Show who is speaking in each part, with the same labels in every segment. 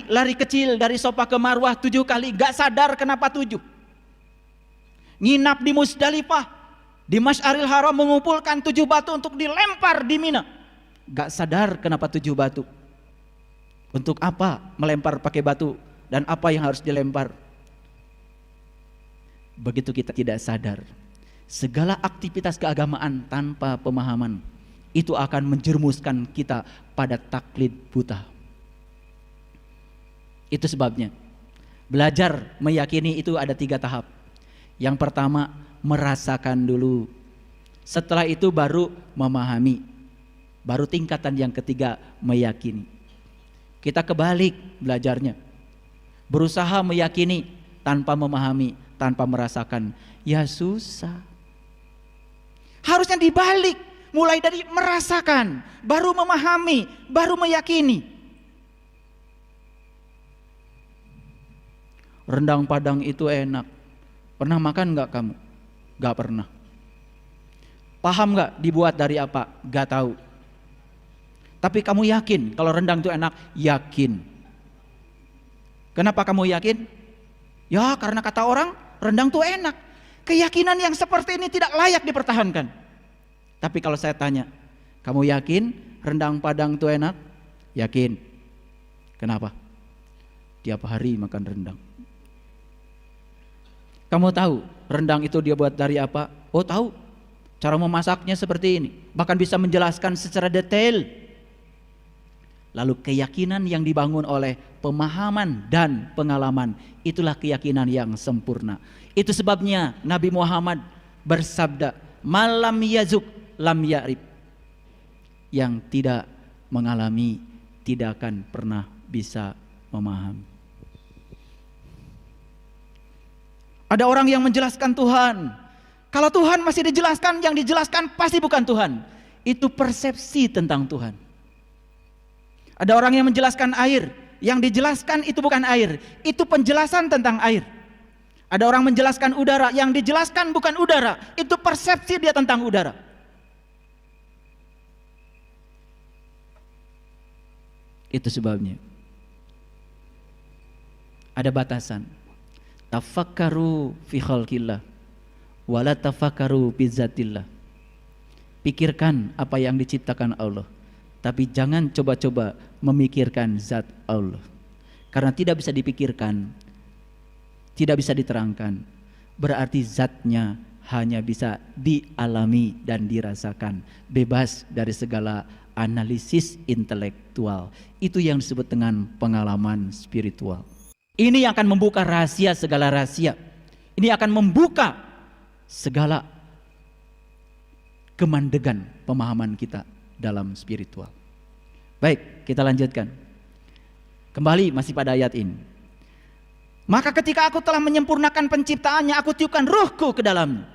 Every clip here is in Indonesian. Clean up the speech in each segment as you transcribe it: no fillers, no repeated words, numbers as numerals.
Speaker 1: Lari kecil dari Sofa ke Marwah 7 kali, gak sadar kenapa 7. Nginap di Musdalifah, di Masy'aril Haram, mengumpulkan 7 batu untuk dilempar di Mina. Gak sadar kenapa 7 batu. Untuk apa melempar pakai batu dan apa yang harus dilempar? Begitu kita tidak sadar, segala aktivitas keagamaan tanpa pemahaman itu akan menjerumuskan kita pada taklid buta. Itu sebabnya belajar meyakini itu ada 3 tahap. Yang pertama merasakan dulu, setelah itu baru memahami, baru tingkatan yang ketiga meyakini. Kita kebalik belajarnya, berusaha meyakini tanpa memahami, tanpa merasakan, ya susah. Harusnya dibalik, mulai dari merasakan, baru memahami, baru meyakini. Rendang Padang itu enak. Pernah makan nggak kamu? Nggak pernah. Paham nggak dibuat dari apa? Nggak tahu. Tapi kamu yakin kalau rendang itu enak? Yakin. Kenapa kamu yakin? Ya karena kata orang rendang itu enak. Keyakinan yang seperti ini tidak layak dipertahankan. Tapi kalau saya tanya, kamu yakin rendang Padang itu enak? Yakin. Kenapa? Tiap hari makan rendang. Kamu tahu rendang itu dia buat dari apa? Oh tahu, cara memasaknya seperti ini. Bahkan bisa menjelaskan secara detail. Lalu keyakinan yang dibangun oleh pemahaman dan pengalaman, itulah keyakinan yang sempurna. Itu sebabnya Nabi Muhammad bersabda, malam yazuk lam ya'rif. Yang tidak mengalami tidak akan pernah bisa memahami. Ada orang yang menjelaskan Tuhan. Kalau Tuhan masih dijelaskan, yang dijelaskan pasti bukan Tuhan. Itu persepsi tentang Tuhan. Ada orang yang menjelaskan air, yang dijelaskan itu bukan air, itu penjelasan tentang air. Ada orang menjelaskan udara, yang dijelaskan bukan udara, itu persepsi dia tentang udara. Itu sebabnya ada batasan. Tafakkaru fi khalqillah wala tafakkaru fi zatillah. Pikirkan apa yang diciptakan Allah, tapi jangan coba-coba memikirkan zat Allah. Karena tidak bisa dipikirkan, tidak bisa diterangkan, berarti zatnya hanya bisa dialami dan dirasakan, bebas dari segala analisis intelektual. Itu yang disebut dengan pengalaman spiritual. Ini yang akan membuka rahasia segala rahasia. Ini akan membuka segala kemandegan pemahaman kita dalam spiritual. Baik, kita lanjutkan. Kembali masih pada ayat ini. Maka ketika aku telah menyempurnakan penciptaannya, aku tiupkan ruhku ke dalamnya.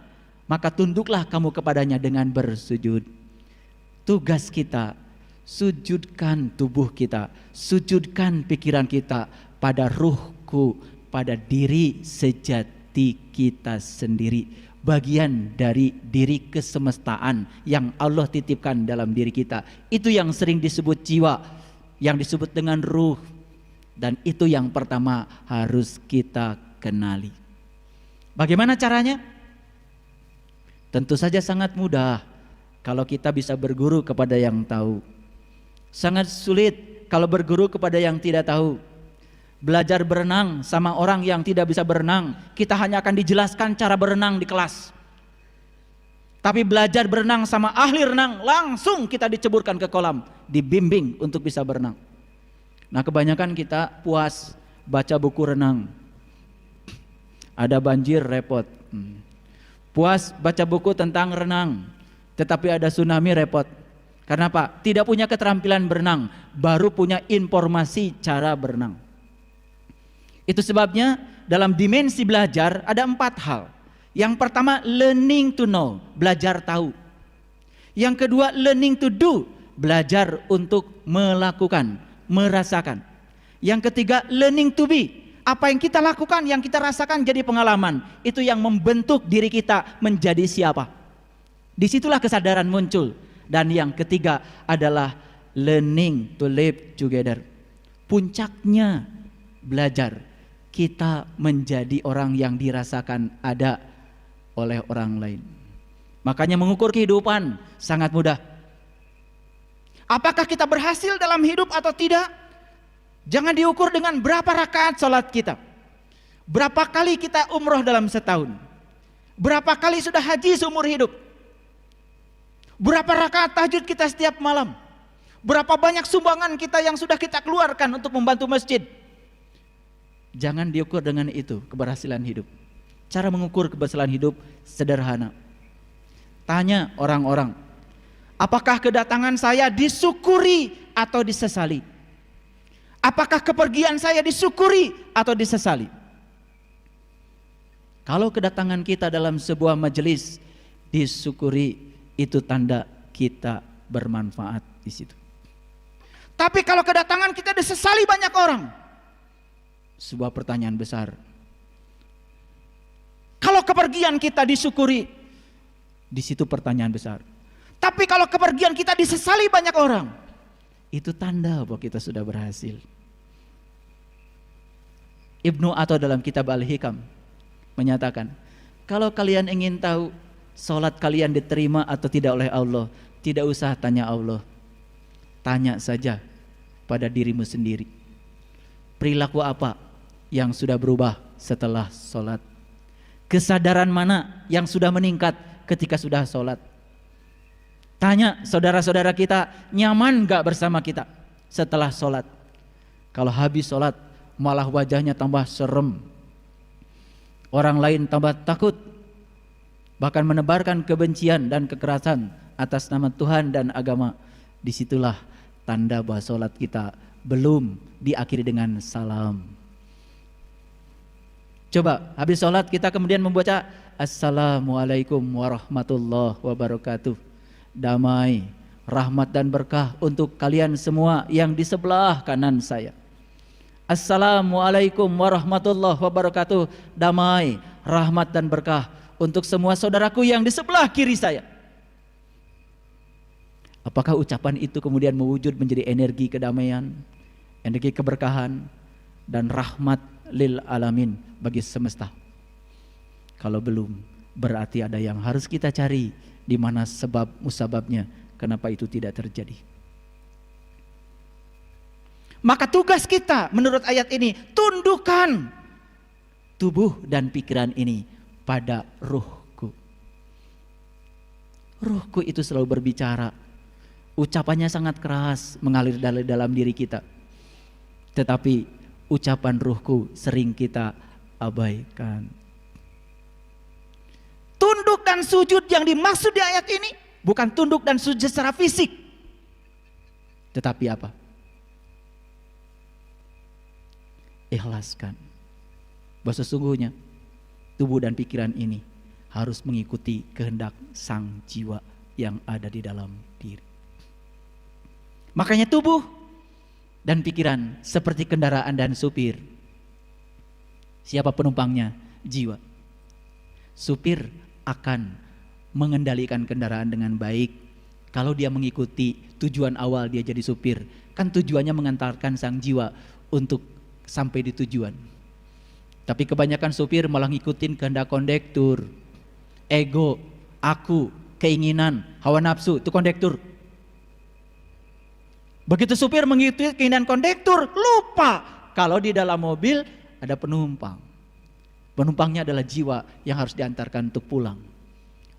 Speaker 1: Maka tunduklah kamu kepadanya dengan bersujud. Tugas kita, sujudkan tubuh kita, sujudkan pikiran kita pada ruhku, pada diri sejati kita sendiri, bagian dari diri kesemestaan yang Allah titipkan dalam diri kita. Itu yang sering disebut jiwa, yang disebut dengan ruh. Dan itu yang pertama harus kita kenali. Bagaimana caranya? Tentu saja sangat mudah kalau kita bisa berguru kepada yang tahu. Sangat sulit kalau berguru kepada yang tidak tahu. Belajar berenang sama orang yang tidak bisa berenang, kita hanya akan dijelaskan cara berenang di kelas. Tapi belajar berenang sama ahli renang, langsung kita diceburkan ke kolam, dibimbing untuk bisa berenang. Nah, kebanyakan kita puas baca buku renang. Ada banjir repot. Puas baca buku tentang renang, tetapi ada tsunami repot. Karena apa? Tidak punya keterampilan berenang, baru punya informasi cara berenang. Itu sebabnya dalam dimensi belajar ada 4 hal. Yang pertama learning to know, belajar tahu. Yang kedua learning to do, belajar untuk melakukan, merasakan. Yang ketiga learning to be, apa yang kita lakukan, yang kita rasakan jadi pengalaman. Itu yang membentuk diri kita menjadi siapa. Disitulah kesadaran muncul. Dan yang ketiga adalah learning to live together, puncaknya belajar kita menjadi orang yang dirasakan ada oleh orang lain. Makanya mengukur kehidupan sangat mudah. Apakah kita berhasil dalam hidup atau tidak? Jangan diukur dengan berapa rakaat sholat kita, berapa kali kita umroh dalam setahun, berapa kali sudah haji seumur hidup, berapa rakaat tahajud kita setiap malam, berapa banyak sumbangan kita yang sudah kita keluarkan untuk membantu masjid. Jangan diukur dengan itu keberhasilan hidup. Cara mengukur keberhasilan hidup sederhana. Tanya orang-orang, apakah kedatangan saya disyukuri atau disesali? Apakah kepergian saya disyukuri atau disesali? Kalau kedatangan kita dalam sebuah majelis disyukuri, itu tanda kita bermanfaat di situ. Tapi kalau kedatangan kita disesali banyak orang, sebuah pertanyaan besar. Kalau kepergian kita disyukuri, di situ pertanyaan besar. Tapi kalau kepergian kita disesali banyak orang, itu tanda bahwa kita sudah berhasil. Ibnu Atha dalam kitab Al-Hikam menyatakan, kalau kalian ingin tahu salat kalian diterima atau tidak oleh Allah, tidak usah tanya Allah, tanya saja pada dirimu sendiri. Perilaku apa yang sudah berubah setelah salat? Kesadaran mana yang sudah meningkat ketika sudah salat? Tanya saudara-saudara kita, nyaman gak bersama kita setelah salat? Kalau habis salat malah wajahnya tambah serem, orang lain tambah takut, bahkan menebarkan kebencian dan kekerasan atas nama Tuhan dan agama. Disitulah tanda bahwa salat kita belum diakhiri dengan salam. Coba habis salat kita kemudian membaca Assalamualaikum warahmatullahi wabarakatuh. Damai, rahmat dan berkah untuk kalian semua yang di sebelah kanan saya. Assalamualaikum warahmatullahi wabarakatuh. Damai, rahmat dan berkah untuk semua saudaraku yang di sebelah kiri saya. Apakah ucapan itu kemudian mewujud menjadi energi kedamaian, energi keberkahan dan rahmat lil alamin bagi semesta? Kalau belum, berarti ada yang harus kita cari, di mana sebab musababnya, kenapa itu tidak terjadi. Maka tugas kita menurut ayat ini, tundukkan tubuh dan pikiran ini pada ruhku. Ruhku itu selalu berbicara, ucapannya sangat keras mengalir dalam diri kita, tetapi ucapan ruhku sering kita abaikan. Tunduk dan sujud yang dimaksud di ayat ini bukan tunduk dan sujud secara fisik, tetapi apa? Ikhlaskan bahwa sesungguhnya tubuh dan pikiran ini harus mengikuti kehendak sang jiwa yang ada di dalam diri. Makanya tubuh dan pikiran seperti kendaraan dan supir. Siapa penumpangnya? Jiwa. Supir akan mengendalikan kendaraan dengan baik kalau dia mengikuti tujuan awal dia jadi supir. Kan tujuannya mengantarkan sang jiwa untuk sampai di tujuan. Tapi kebanyakan supir malah ngikutin kehendak kondektur, ego, aku, keinginan, hawa nafsu, itu kondektur. Begitu supir mengikuti keinginan kondektur, lupa kalau di dalam mobil ada penumpang. Penumpangnya adalah jiwa yang harus diantarkan untuk pulang.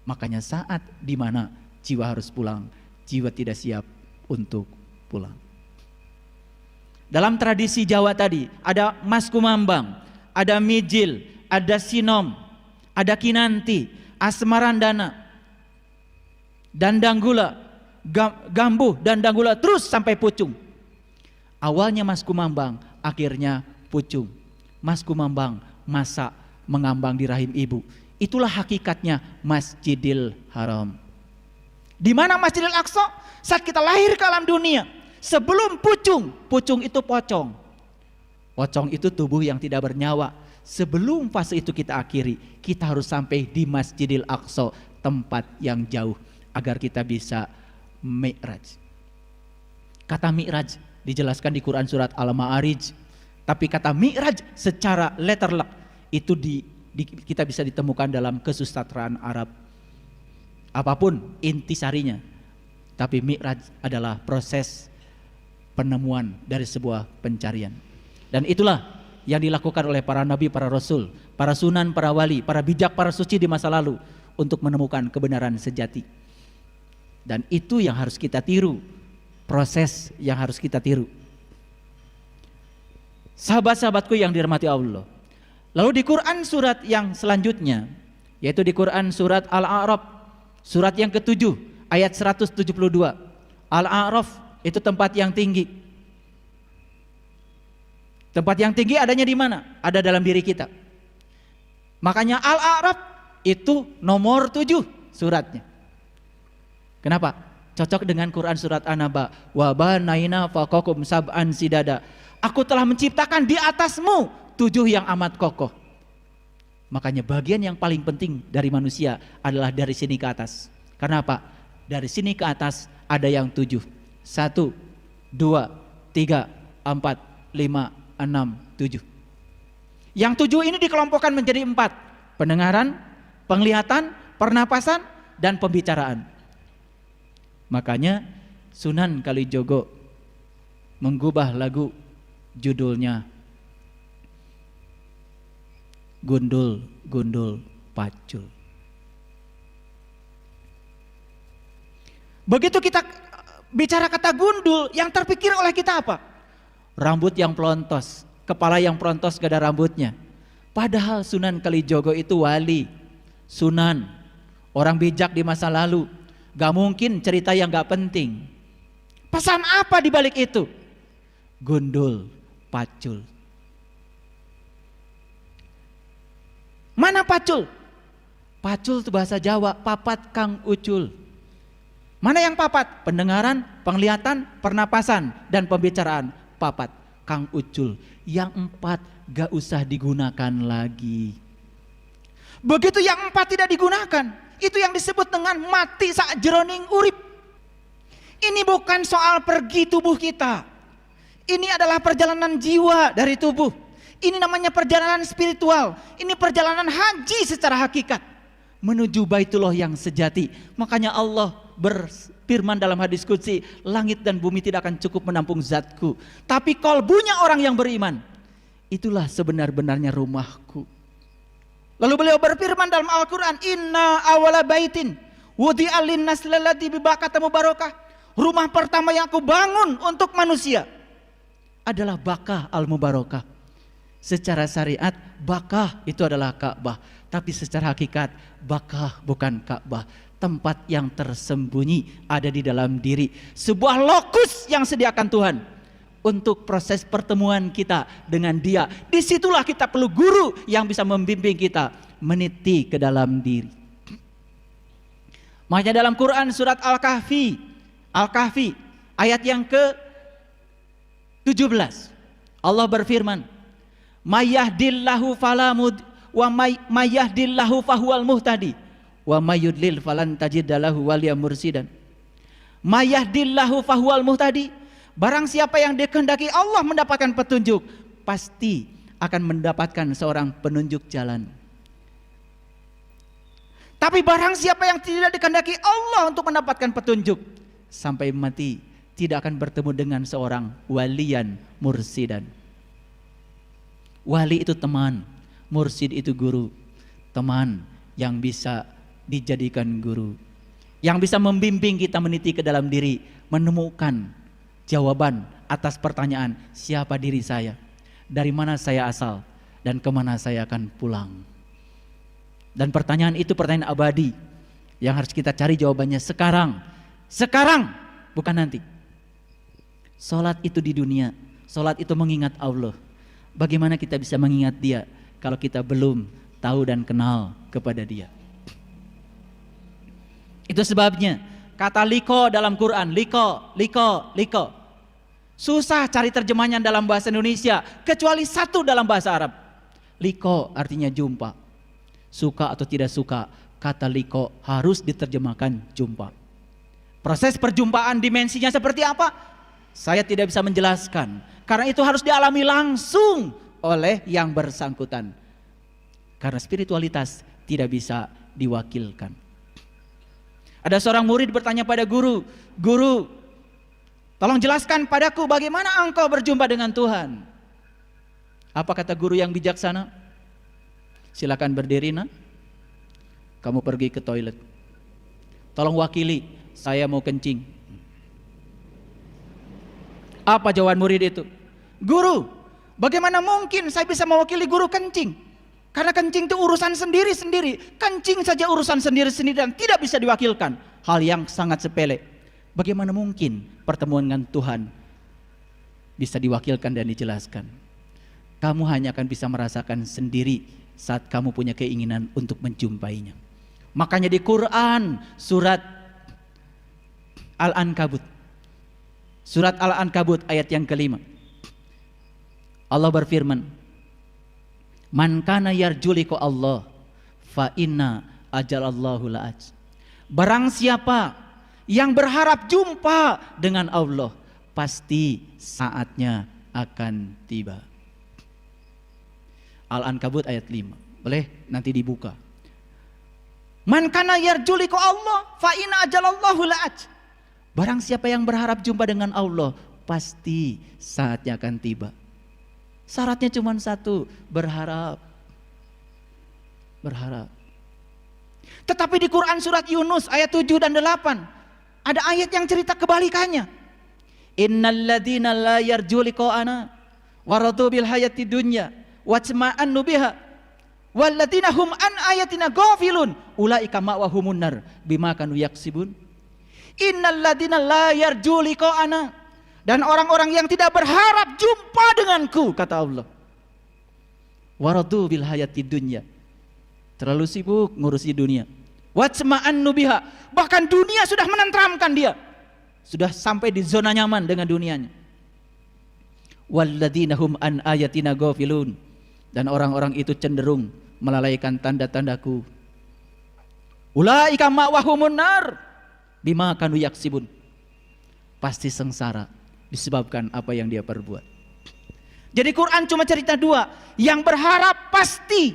Speaker 1: Makanya saat dimana jiwa harus pulang, jiwa tidak siap untuk pulang. Dalam tradisi Jawa tadi ada Mas Kumambang, ada Mijil, ada Sinom, ada Kinanti, Asmarandana, Dandanggula, Gambuh dan Danggula terus sampai Pucung. Awalnya Mas Kumambang, akhirnya Pucung. Mas Kumambang masa mengambang di rahim ibu. Itulah hakikatnya Masjidil Haram. Di mana Masjidil Aqsa? Saat kita lahir ke alam dunia, sebelum Pucung, Pucung itu pocong. Pocong itu tubuh yang tidak bernyawa. Sebelum fase itu kita akhiri, kita harus sampai di Masjidil Aqsa, tempat yang jauh, agar kita bisa mi'raj. Kata mi'raj dijelaskan di Quran surat Al-Ma'arij. Tapi kata mi'raj secara letterlek itu kita bisa ditemukan dalam kesusastraan Arab. Apapun intisarinya, tapi mi'raj adalah proses penemuan dari sebuah pencarian. Dan itulah yang dilakukan oleh para nabi, para rasul, para sunan, para wali, para bijak, para suci di masa lalu untuk menemukan kebenaran sejati. Dan itu yang harus kita tiru, proses yang harus kita tiru. Sahabat-sahabatku yang dirahmati Allah. Lalu di Quran surat yang selanjutnya, yaitu di Quran surat Al-A'raf, surat yang ke-7 ayat 172. Al-A'raf itu tempat yang tinggi. Tempat yang tinggi adanya di mana? Ada dalam diri kita. Makanya Al-A'raf itu nomor 7 suratnya. Kenapa? Cocok dengan Quran surat An-Naba. Wa banaina faqakum sab'an sidada. Aku telah menciptakan di atasmu 7 yang amat kokoh. Makanya bagian yang paling penting dari manusia adalah dari sini ke atas. Karena apa? Dari sini ke atas ada yang 7. 1, 2, 3, 4, 5, 6, 7. Yang 7 ini dikelompokkan menjadi 4. Pendengaran, penglihatan, pernapasan, dan pembicaraan. Makanya Sunan Kalijogo menggubah lagu judulnya Gundul Gundul Pacul. Begitu kita bicara kata gundul, yang terpikir oleh kita apa? Rambut yang pelontos, kepala yang pelontos gak ada rambutnya. Padahal Sunan Kalijogo itu wali, sunan, orang bijak di masa lalu. Gak mungkin cerita yang gak penting. Pesan apa di balik itu? Gundul Pacul. Mana pacul? Pacul itu bahasa Jawa, papat kang ucul. Mana yang papat? Pendengaran, penglihatan, pernapasan, dan pembicaraan. Papat kang ucul. Yang 4 gak usah digunakan lagi. Begitu yang 4 tidak digunakan, itu yang disebut dengan mati sak jroning urip. Ini bukan soal pergi tubuh kita. Ini adalah perjalanan jiwa dari tubuh. Ini namanya perjalanan spiritual. Ini perjalanan haji secara hakikat menuju Baitullah yang sejati. Makanya Allah berfirman dalam hadis qudsi, langit dan bumi tidak akan cukup menampung zatku, tapi kalbunya orang yang beriman, itulah sebenar-benarnya rumahku. Lalu beliau berfirman dalam Al-Quran, inna awala baitin wudi'a linnas lalladzi bibakata mubarakah. Rumah pertama yang aku bangun untuk manusia adalah Bakah al-Mubarakah. Secara syariat Bakah itu adalah Ka'bah, tapi secara hakikat Bakah bukan Ka'bah. Tempat yang tersembunyi ada di dalam diri, sebuah lokus yang sediakan Tuhan untuk proses pertemuan kita dengan Dia. Disitulah kita perlu guru yang bisa membimbing kita meniti ke dalam diri. Makanya dalam Quran surat Al-Kahfi ayat yang ke-17 Allah berfirman, Mayyahdillahu falamud wa mayyahdillahu fahuwal muhtadi wa mayyudlil falan tajidalahu waliya mursidan. Mayyahdillahu fahuwal muhtadi. Barang siapa yang dikehendaki Allah mendapatkan petunjuk, pasti akan mendapatkan seorang penunjuk jalan. Tapi barang siapa yang tidak dikehendaki Allah untuk mendapatkan petunjuk, sampai mati tidak akan bertemu dengan seorang waliyan mursidan. Wali itu teman, mursid itu guru. Teman yang bisa dijadikan guru, yang bisa membimbing kita meniti ke dalam diri, menemukan jawaban atas pertanyaan, siapa diri saya, dari mana saya asal, dan kemana saya akan pulang. Dan pertanyaan itu pertanyaan abadi yang harus kita cari jawabannya sekarang, bukan nanti. Salat itu di dunia, salat itu mengingat Allah. Bagaimana kita bisa mengingat Dia kalau kita belum tahu dan kenal kepada Dia? Itu sebabnya kata liko dalam Quran, liko. Susah cari terjemahannya dalam bahasa Indonesia, kecuali satu dalam bahasa Arab. Liko artinya jumpa. Suka atau tidak suka, kata liko harus diterjemahkan jumpa. Proses perjumpaan dimensinya seperti apa? saya tidak bisa menjelaskan. Karena itu harus dialami langsung oleh yang bersangkutan. Karena spiritualitas tidak bisa diwakilkan. Ada seorang murid bertanya pada guru, "Guru, tolong jelaskan padaku bagaimana engkau berjumpa dengan Tuhan." Apa kata guru yang bijaksana? "Silakan berdiri, nak. Kamu pergi ke toilet. Tolong wakili, saya mau kencing." Apa jawaban murid itu? "Guru, bagaimana mungkin saya bisa mewakili guru kencing? Karena kencing itu urusan sendiri-sendiri. Kencing saja urusan sendiri-sendiri dan tidak bisa diwakilkan. Hal yang sangat sepele. Bagaimana mungkin pertemuan dengan Tuhan bisa diwakilkan dan dijelaskan? Kamu hanya akan bisa merasakan sendiri saat kamu punya keinginan untuk menjumpainya." Makanya di Quran surat Al-Ankabut, surat Al-Ankabut ayat yang kelima, Allah berfirman, "Man kana yarju liqa Allah fa inna ajalallahu la'at." Barang siapa yang berharap jumpa dengan Allah, pasti saatnya akan tiba. Al-Ankabut ayat 5. Boleh nanti dibuka. Man kana yarju liqa Allah fa inna ajalallahu la'at. Barang siapa yang berharap jumpa dengan Allah, pasti saatnya akan tiba. Syaratnya cuma satu, berharap. Berharap. Tetapi di Quran surat Yunus ayat 7 dan 8 ada ayat yang cerita kebalikannya. Innalladzina la yarju liqa'ana wa radu bil hayati dunya wa tama'annu biha walladzina hum an ayatina ghafilun ulaika ma'wahumun nar bima kanu yaksibun. Innalladzina la yarju liqa'ana, dan orang-orang yang tidak berharap jumpa denganku, kata Allah. Waradu bil hayati dunya, terlalu sibuk ngurusi dunia. Watsma'annu biha, bahkan dunia sudah menenteramkan dia, sudah sampai di zona nyaman dengan dunianya. Walladzina hum an ayatina ghafilun, dan orang-orang itu cenderung melalaikan tanda-tandaku. Ulaika ma'wahumun nar bima kanu yaksibun, pasti sengsara disebabkan apa yang dia perbuat. Jadi Quran cuma cerita dua, yang berharap pasti,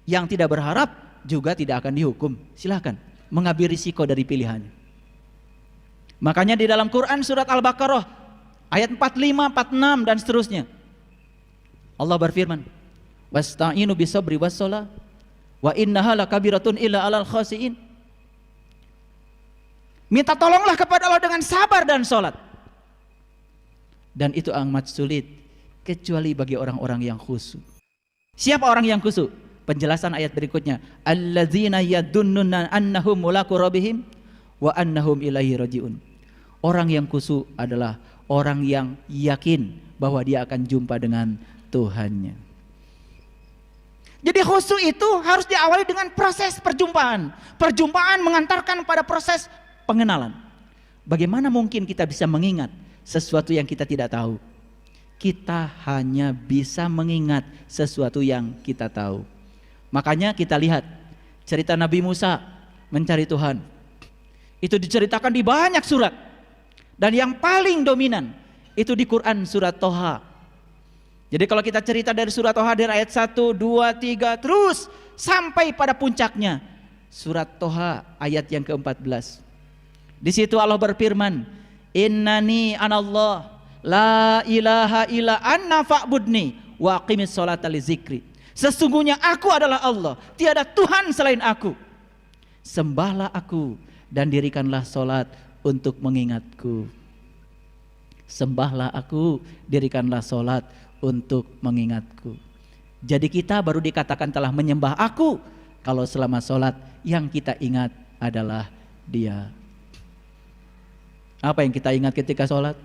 Speaker 1: yang tidak berharap juga tidak akan dihukum. Silahkan mengambil risiko dari pilihannya. Makanya di dalam Quran surat Al-Baqarah ayat 45, 46 dan seterusnya, Allah berfirman, "Wasta'inu bisabri wassalah wa innaha lakabiratun illa 'alal khashiin." Minta tolonglah kepada Allah dengan sabar dan salat. Dan itu amat sulit kecuali bagi orang-orang yang khusyuk. Siapa orang yang khusyuk? Penjelasan ayat berikutnya, alladzina yadunnuna annahum mulaqu rabbihim wa annahum ilaihi rajiun. Orang yang khusyuk adalah orang yang yakin bahwa dia akan jumpa dengan Tuhannya. Jadi khusyuk itu harus diawali dengan proses perjumpaan. Perjumpaan mengantarkan pada proses pengenalan. Bagaimana mungkin kita bisa mengingat sesuatu yang kita tidak tahu? Kita hanya bisa mengingat sesuatu yang kita tahu. Makanya kita lihat cerita Nabi Musa mencari Tuhan. Itu diceritakan di banyak surat. Dan yang paling dominan itu di Quran surat Toha. Jadi kalau kita cerita dari surat Toha dari ayat 1, 2, 3 terus sampai pada puncaknya surat Toha ayat yang ke-14. Di situ Allah berfirman, "Innani anallah la ilaha illa anna fa'budni wa aqimis sholata li zikri." Sesungguhnya aku adalah Allah, tiada Tuhan selain aku. Sembahlah aku dan dirikanlah solat untuk mengingatku. Sembahlah aku, dirikanlah solat untuk mengingatku. Jadi kita baru dikatakan telah menyembah aku kalau selama solat yang kita ingat adalah Dia. Apa yang kita ingat ketika sholat?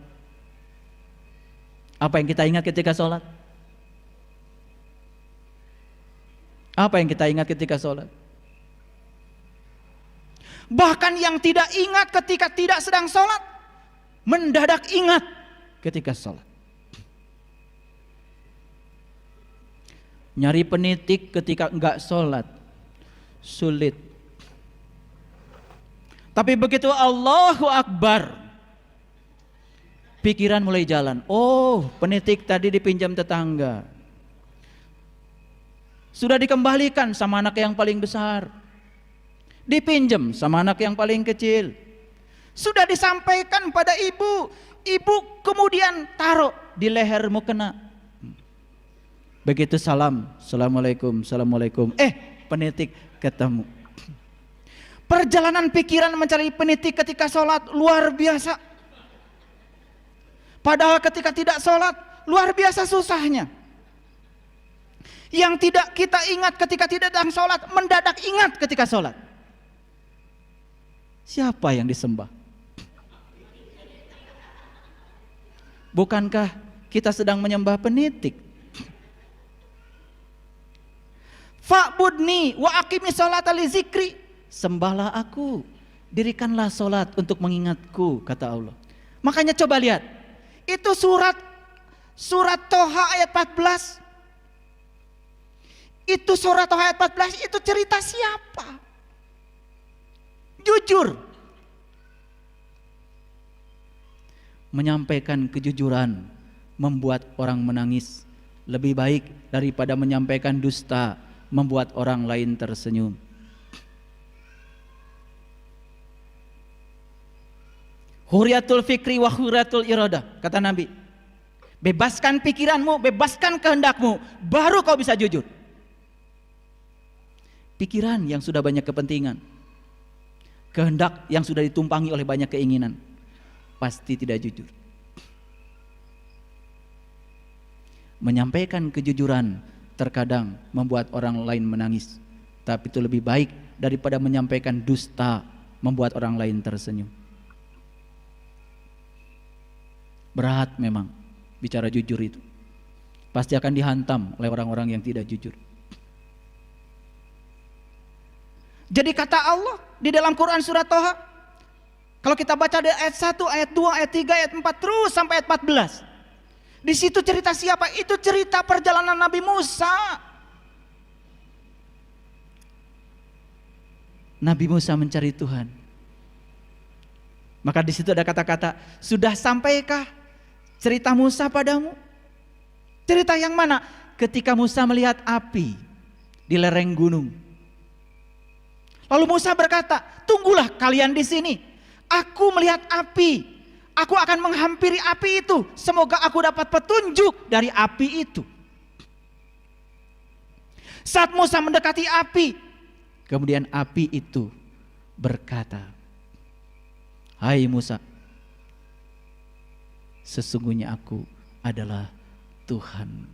Speaker 1: Apa yang kita ingat ketika sholat? Apa yang kita ingat ketika sholat? Bahkan yang tidak ingat ketika tidak sedang sholat, mendadak ingat ketika sholat. Nyari penitik ketika enggak sholat, sulit. Tapi begitu Allahu Akbar, Pikiran mulai jalan. Oh, penitik tadi dipinjam tetangga. Sudah dikembalikan sama anak yang paling besar. Dipinjam sama anak yang paling kecil. Sudah disampaikan pada ibu. Ibu kemudian taruh di lehermu kena. Begitu salam, assalamualaikum, assalamualaikum. Penitik ketemu. Perjalanan pikiran mencari penitik ketika sholat luar biasa. Padahal ketika tidak sholat luar biasa susahnya. Yang tidak kita ingat ketika tidak sedang sholat, mendadak ingat ketika sholat. Siapa yang disembah? Bukankah kita sedang menyembah penitik? Fa'budni wa aqimi sholata li zikri. Sembahlah aku, dirikanlah sholat untuk mengingatku, kata Allah. Makanya coba lihat, itu surat Toha ayat 14. Itu surat Toha ayat 14 itu cerita siapa? Jujur. Menyampaikan kejujuran membuat orang menangis lebih baik daripada menyampaikan dusta membuat orang lain tersenyum. Huriyatul fikri wa huriyatul iradah, kata Nabi. Bebaskan pikiranmu, bebaskan kehendakmu, baru kau bisa jujur. Pikiran yang sudah banyak kepentingan, kehendak yang sudah ditumpangi oleh banyak keinginan, pasti tidak jujur. Menyampaikan kejujuran terkadang membuat orang lain menangis, tapi itu lebih baik daripada menyampaikan dusta membuat orang lain tersenyum. Berat memang bicara jujur itu. Pasti akan dihantam oleh orang-orang yang tidak jujur. Jadi kata Allah di dalam Quran surat Toha, kalau kita baca dari ayat 1, ayat 2, ayat 3, ayat 4 terus sampai ayat 14. Di situ cerita siapa? Itu cerita perjalanan Nabi Musa. Nabi Musa mencari Tuhan. Maka di situ ada kata-kata, sudah sampaikah cerita Musa padamu? Cerita yang mana? Ketika Musa melihat api di lereng gunung. Lalu Musa berkata, tunggulah kalian di sini. Aku melihat api. Aku akan menghampiri api itu. Semoga aku dapat petunjuk dari api itu. Saat Musa mendekati api, kemudian api itu berkata, hai Musa, sesungguhnya aku adalah Tuhan.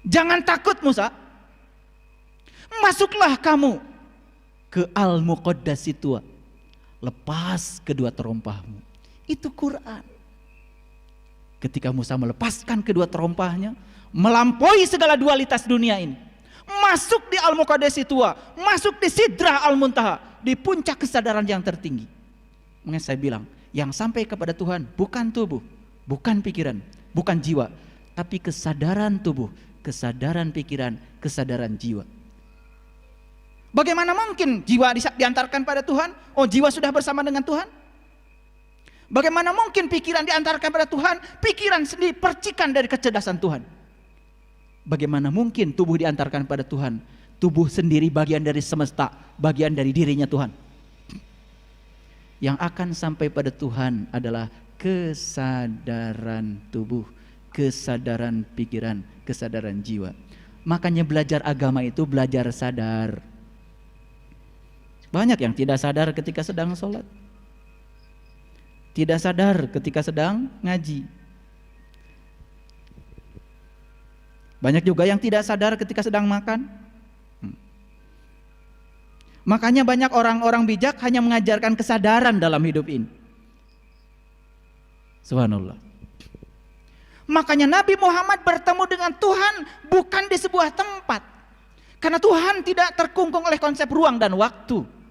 Speaker 1: Jangan takut Musa. Masuklah kamu ke Al-Muqaddasi tua. Lepas kedua terompahmu. Itu Quran. Ketika Musa melepaskan kedua terompahnya, melampaui segala dualitas dunia ini, masuk di Al-Muqaddasi tua, masuk di Sidrah Al-Muntaha, di puncak kesadaran yang tertinggi. Makanya saya bilang, yang sampai kepada Tuhan bukan tubuh, bukan pikiran, bukan jiwa, tapi kesadaran tubuh, kesadaran pikiran, kesadaran jiwa. Bagaimana mungkin jiwa diantarkan pada Tuhan? Oh, jiwa sudah bersama dengan Tuhan? Bagaimana mungkin pikiran diantarkan pada Tuhan? Pikiran sendiri percikan dari kecerdasan Tuhan. Bagaimana mungkin tubuh diantarkan pada Tuhan? Tubuh sendiri bagian dari semesta, bagian dari dirinya Tuhan. Yang akan sampai pada Tuhan adalah kesadaran tubuh, kesadaran pikiran, kesadaran jiwa. Makanya belajar agama itu belajar sadar. Banyak yang tidak sadar ketika sedang sholat, tidak sadar ketika sedang ngaji. Banyak juga yang tidak sadar ketika sedang makan. Makanya banyak orang-orang bijak hanya mengajarkan kesadaran dalam hidup ini. Subhanallah. Makanya Nabi Muhammad bertemu dengan Tuhan bukan di sebuah tempat. Karena Tuhan tidak terkungkung oleh konsep ruang dan waktu.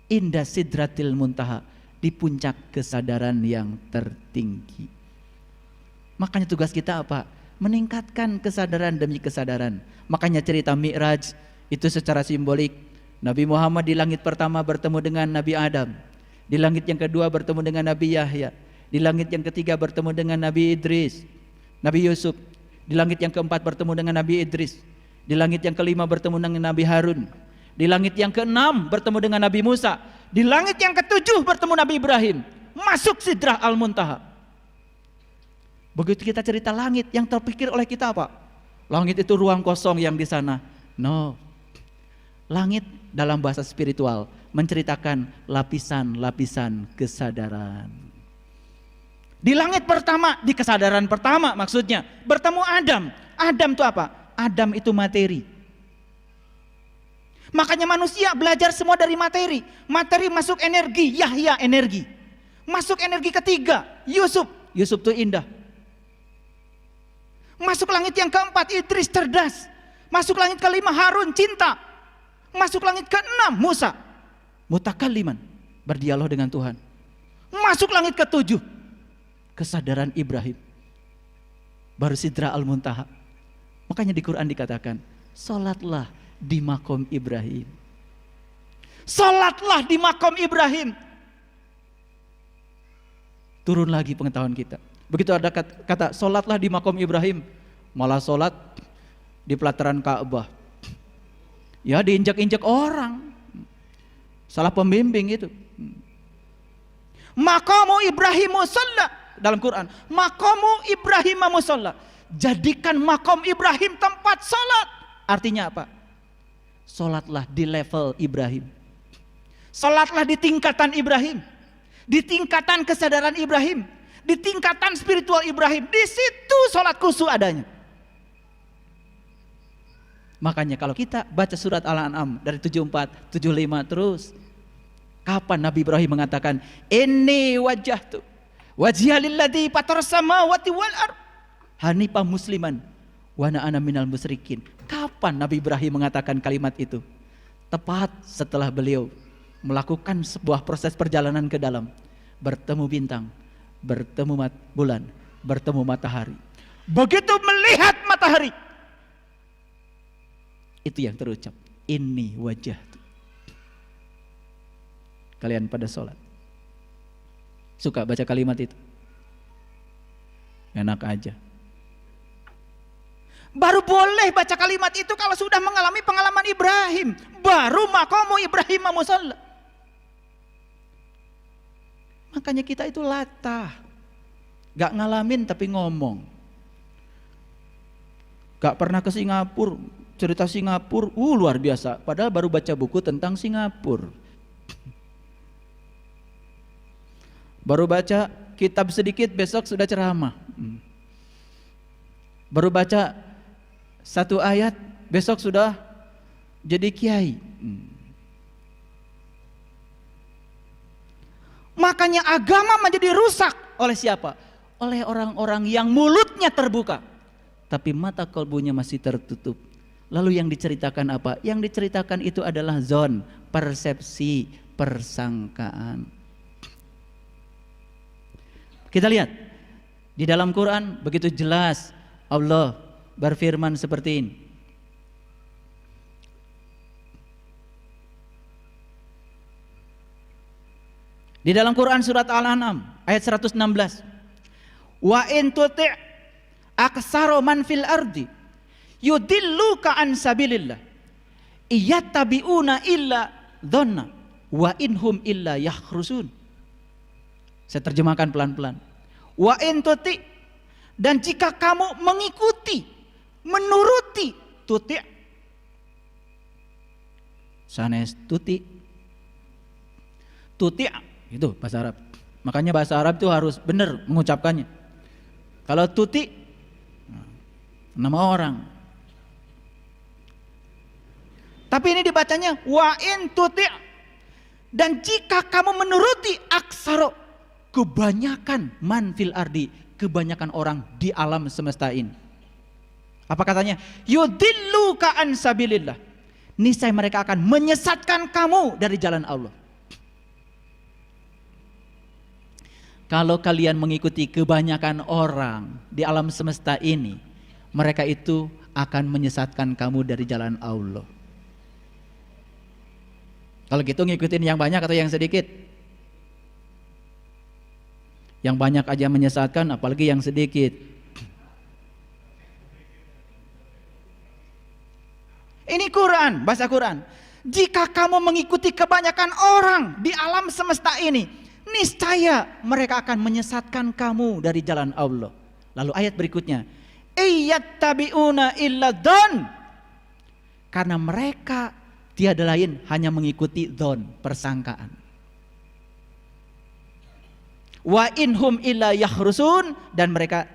Speaker 1: Indah Sidratil Muntaha, di puncak kesadaran yang tertinggi. Makanya tugas kita apa? Meningkatkan kesadaran demi kesadaran. Makanya cerita Mi'raj itu secara simbolik, Nabi Muhammad di langit pertama bertemu dengan Nabi Adam. Di langit yang kedua bertemu dengan Nabi Yahya. Di langit yang ketiga bertemu dengan Nabi Idris, Nabi Yusuf. Di langit yang keempat bertemu dengan Nabi Idris. Di langit yang kelima bertemu dengan Nabi Harun. Di langit yang keenam bertemu dengan Nabi Musa. Di langit yang ketujuh bertemu Nabi Ibrahim. Masuk Sidrah Al-Muntaha. Begitu kita cerita langit, yang terpikir oleh kita apa? Langit itu ruang kosong yang di sana. No. Langit dalam bahasa spiritual menceritakan lapisan-lapisan kesadaran. Di langit pertama, di kesadaran pertama maksudnya, bertemu Adam. Adam itu apa? Adam itu materi. Makanya manusia belajar semua dari materi. Materi masuk energi, Yahya energi. Masuk energi ketiga, Yusuf. Yusuf itu indah. Masuk langit yang keempat, Idris cerdas. Masuk langit kelima, Harun cinta. Masuk langit keenam, Musa mutakalliman, berdialog dengan Tuhan. Masuk langit ketujuh, kesadaran Ibrahim, baru Sidrah Al-Muntaha. Makanya di Quran dikatakan, sholatlah di makom Ibrahim. Sholatlah di makom Ibrahim. Turun lagi pengetahuan kita. Begitu ada kata sholatlah di makom Ibrahim, malah sholat di pelataran Ka'bah. Ya, diinjak-injak orang. Salah pembimbing itu. Maqamu Ibrahim musalla dalam Quran. Maqamu Ibrahim musalla. Jadikan makom Ibrahim tempat salat. Artinya apa? Salatlah di level Ibrahim. Salatlah di tingkatan Ibrahim. Di tingkatan kesadaran Ibrahim. Di tingkatan spiritual Ibrahim. Di situ salat khusyuk adanya. Makanya kalau kita baca surat Al-An'am dari 74, 75 terus, kapan Nabi Ibrahim mengatakan inni wajjahtu wajhiya lilladzi fatara samawati wal ardh hanifan musliman wa ana minal musyrikin. Kapan Nabi Ibrahim mengatakan kalimat itu? Tepat setelah beliau melakukan sebuah proses perjalanan ke dalam, bertemu bintang, bertemu bulan, bertemu matahari. Begitu melihat matahari, itu yang terucap, inni wajjahtu. Kalian pada sholat suka baca kalimat itu? Enak aja. Baru boleh baca kalimat itu kalau sudah mengalami pengalaman Ibrahim. Baru maqamu Ibrahim musalla. Makanya kita itu latah, gak ngalamin tapi ngomong. Gak pernah ke Singapura, cerita Singapura, luar biasa. Padahal baru baca buku tentang Singapura. Baru baca kitab sedikit, besok sudah ceramah. Baru baca satu ayat, besok sudah jadi kiai. Makanya agama menjadi rusak oleh siapa? Oleh orang-orang yang mulutnya terbuka, tapi mata kalbunya masih tertutup. Lalu yang diceritakan apa? Yang diceritakan itu adalah zon, persepsi, persangkaan. Kita lihat di dalam Quran begitu jelas Allah berfirman seperti ini. Di dalam Quran surat Al-An'am ayat 116. Wa in tuti' aksaro man fil ardi yudilluka an sabilillah iyattabi'una illa dhanna wa inhum illa yakhrusun. Saya terjemahkan pelan-pelan. Wa in tuti', dan jika kamu mengikuti, menuruti, tuti' sanes tuti', tuti' itu bahasa Arab. Makanya bahasa Arab itu harus benar mengucapkannya. Kalau tuti' nama orang. Tapi ini dibacanya wa in tuti', dan jika kamu menuruti aksaro, kebanyakan man fil ardi, kebanyakan orang di alam semesta ini. Apa katanya? Yudilluka an sabilillah. Niscaya mereka akan menyesatkan kamu dari jalan Allah. Kalau kalian mengikuti kebanyakan orang di alam semesta ini, mereka itu akan menyesatkan kamu dari jalan Allah. Kalau gitu ngikutin yang banyak atau yang sedikit? Yang banyak aja menyesatkan, apalagi yang sedikit. Ini Quran, bahasa Quran. Jika kamu mengikuti kebanyakan orang di alam semesta ini, niscaya mereka akan menyesatkan kamu dari jalan Allah. Lalu ayat berikutnya, iyattabi'una illa dzan. Karena mereka tiada lain hanya mengikuti dzan, persangkaan. Wa inhum illa yahrusun, dan mereka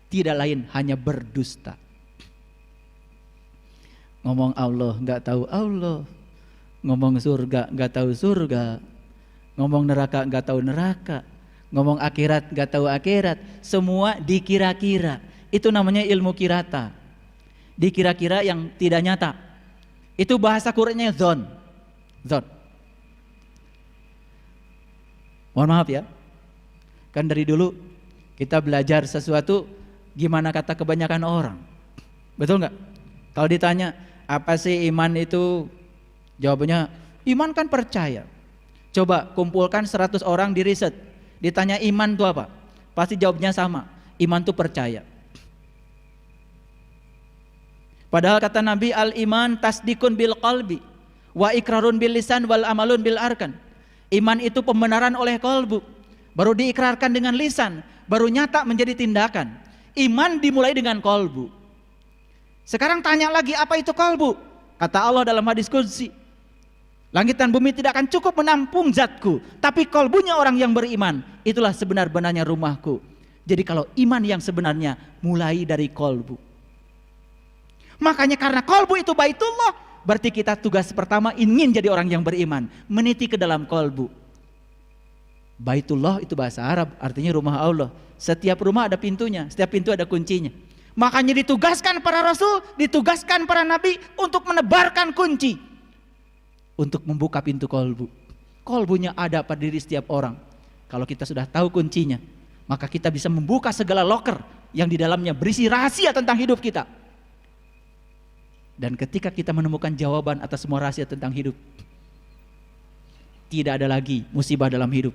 Speaker 1: tidak lain hanya berdusta. Ngomong Allah nggak tahu Allah, ngomong surga nggak tahu surga, ngomong neraka nggak tahu neraka, ngomong akhirat nggak tahu akhirat, semua dikira-kira. Itu namanya ilmu kirata, dikira-kira yang tidak nyata. Itu bahasa Qur'annya dzon. Mohon maaf ya, kan dari dulu kita belajar sesuatu gimana kata kebanyakan orang, betul nggak? Kalau ditanya apa sih iman itu, jawabannya iman kan percaya. Coba kumpulkan 100 orang di riset, ditanya iman itu apa, pasti jawabnya sama, iman itu percaya. Padahal kata Nabi, al iman tasdikun bil qalbi wa ikrarun bil lisan wal amalun bil arkan. Iman itu pembenaran oleh kalbu, baru diikrarkan dengan lisan, baru nyata menjadi tindakan. Iman dimulai dengan kalbu. Sekarang tanya lagi, apa itu kalbu? Kata Allah dalam hadis qudsi, langit dan bumi tidak akan cukup menampung zatku, tapi kalbunya orang yang beriman, itulah sebenar-benarnya rumahku. Jadi kalau iman yang sebenarnya mulai dari kalbu. Makanya karena kalbu itu baitullah, berarti kita tugas pertama ingin jadi orang yang beriman, meniti ke dalam kalbu. Baitullah itu bahasa Arab, artinya rumah Allah. Setiap rumah ada pintunya, setiap pintu ada kuncinya. Makanya ditugaskan para rasul, ditugaskan para nabi untuk menebarkan kunci, untuk membuka pintu kalbu. Kalbunya ada pada diri setiap orang. Kalau kita sudah tahu kuncinya, maka kita bisa membuka segala loker yang di dalamnya berisi rahasia tentang hidup kita. Dan ketika kita menemukan jawaban atas semua rahasia tentang hidup, tidak ada lagi musibah dalam hidup.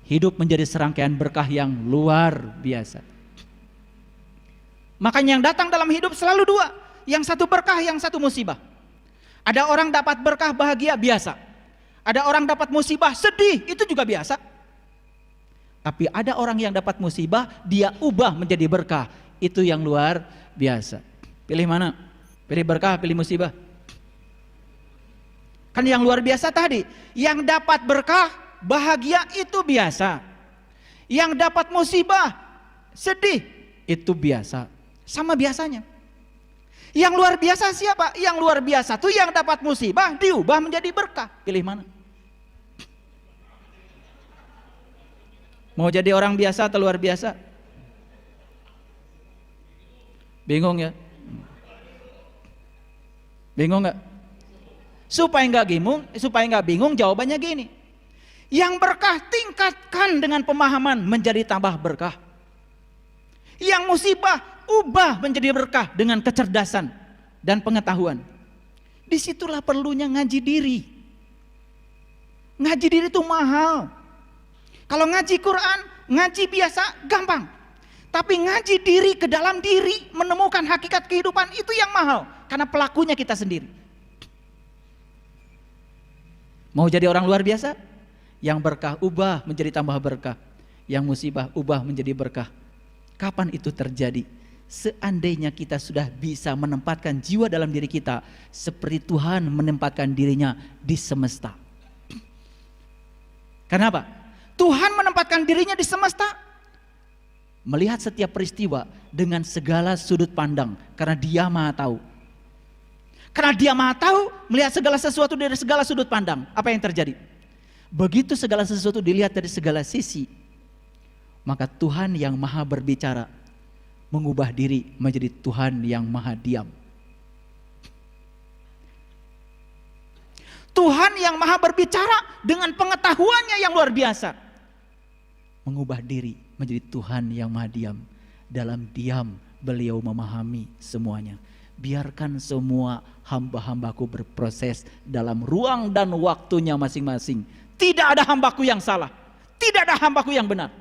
Speaker 1: Hidup menjadi serangkaian berkah yang luar biasa. Makanya yang datang dalam hidup selalu dua, yang satu berkah, yang satu musibah. Ada orang dapat berkah bahagia, biasa. Ada orang dapat musibah sedih, itu juga biasa. Tapi ada orang yang dapat musibah, dia ubah menjadi berkah, itu yang luar biasa. Pilih mana? Pilih berkah, pilih musibah? Kan yang luar biasa tadi, yang dapat berkah bahagia itu biasa, yang dapat musibah sedih itu biasa. Sama biasanya. Yang luar biasa siapa? Yang luar biasa tuh yang dapat musibah diubah menjadi berkah. Pilih mana? Mau jadi orang biasa atau luar biasa? Bingung ya? Bingung nggak? Supaya nggak bingung, jawabannya gini. Yang berkah tingkatkan dengan pemahaman menjadi tambah berkah. Yang musibah ubah menjadi berkah dengan kecerdasan dan pengetahuan. Disitulah perlunya ngaji diri. Ngaji diri itu mahal. Kalau ngaji Quran, ngaji biasa gampang. Tapi ngaji diri ke dalam diri, menemukan hakikat kehidupan, itu yang mahal. Karena pelakunya kita sendiri. Mau jadi orang luar biasa? Yang berkah ubah menjadi tambah berkah, yang musibah ubah menjadi berkah. Kapan itu terjadi? Seandainya kita sudah bisa menempatkan jiwa dalam diri kita seperti Tuhan menempatkan dirinya di semesta. Kenapa? Tuhan menempatkan dirinya di semesta, melihat setiap peristiwa dengan segala sudut pandang, karena Dia Maha Tahu. Karena Dia Maha Tahu, melihat segala sesuatu dari segala sudut pandang. Apa yang terjadi? Begitu segala sesuatu dilihat dari segala sisi, maka Tuhan yang Maha berbicara mengubah diri menjadi Tuhan yang Maha diam. Tuhan yang Maha berbicara dengan pengetahuannya yang luar biasa, mengubah diri menjadi Tuhan yang Maha diam. Dalam diam beliau memahami semuanya. Biarkan semua hamba-hambaku berproses dalam ruang dan waktunya masing-masing. Tidak ada hambaku yang salah, tidak ada hambaku yang benar.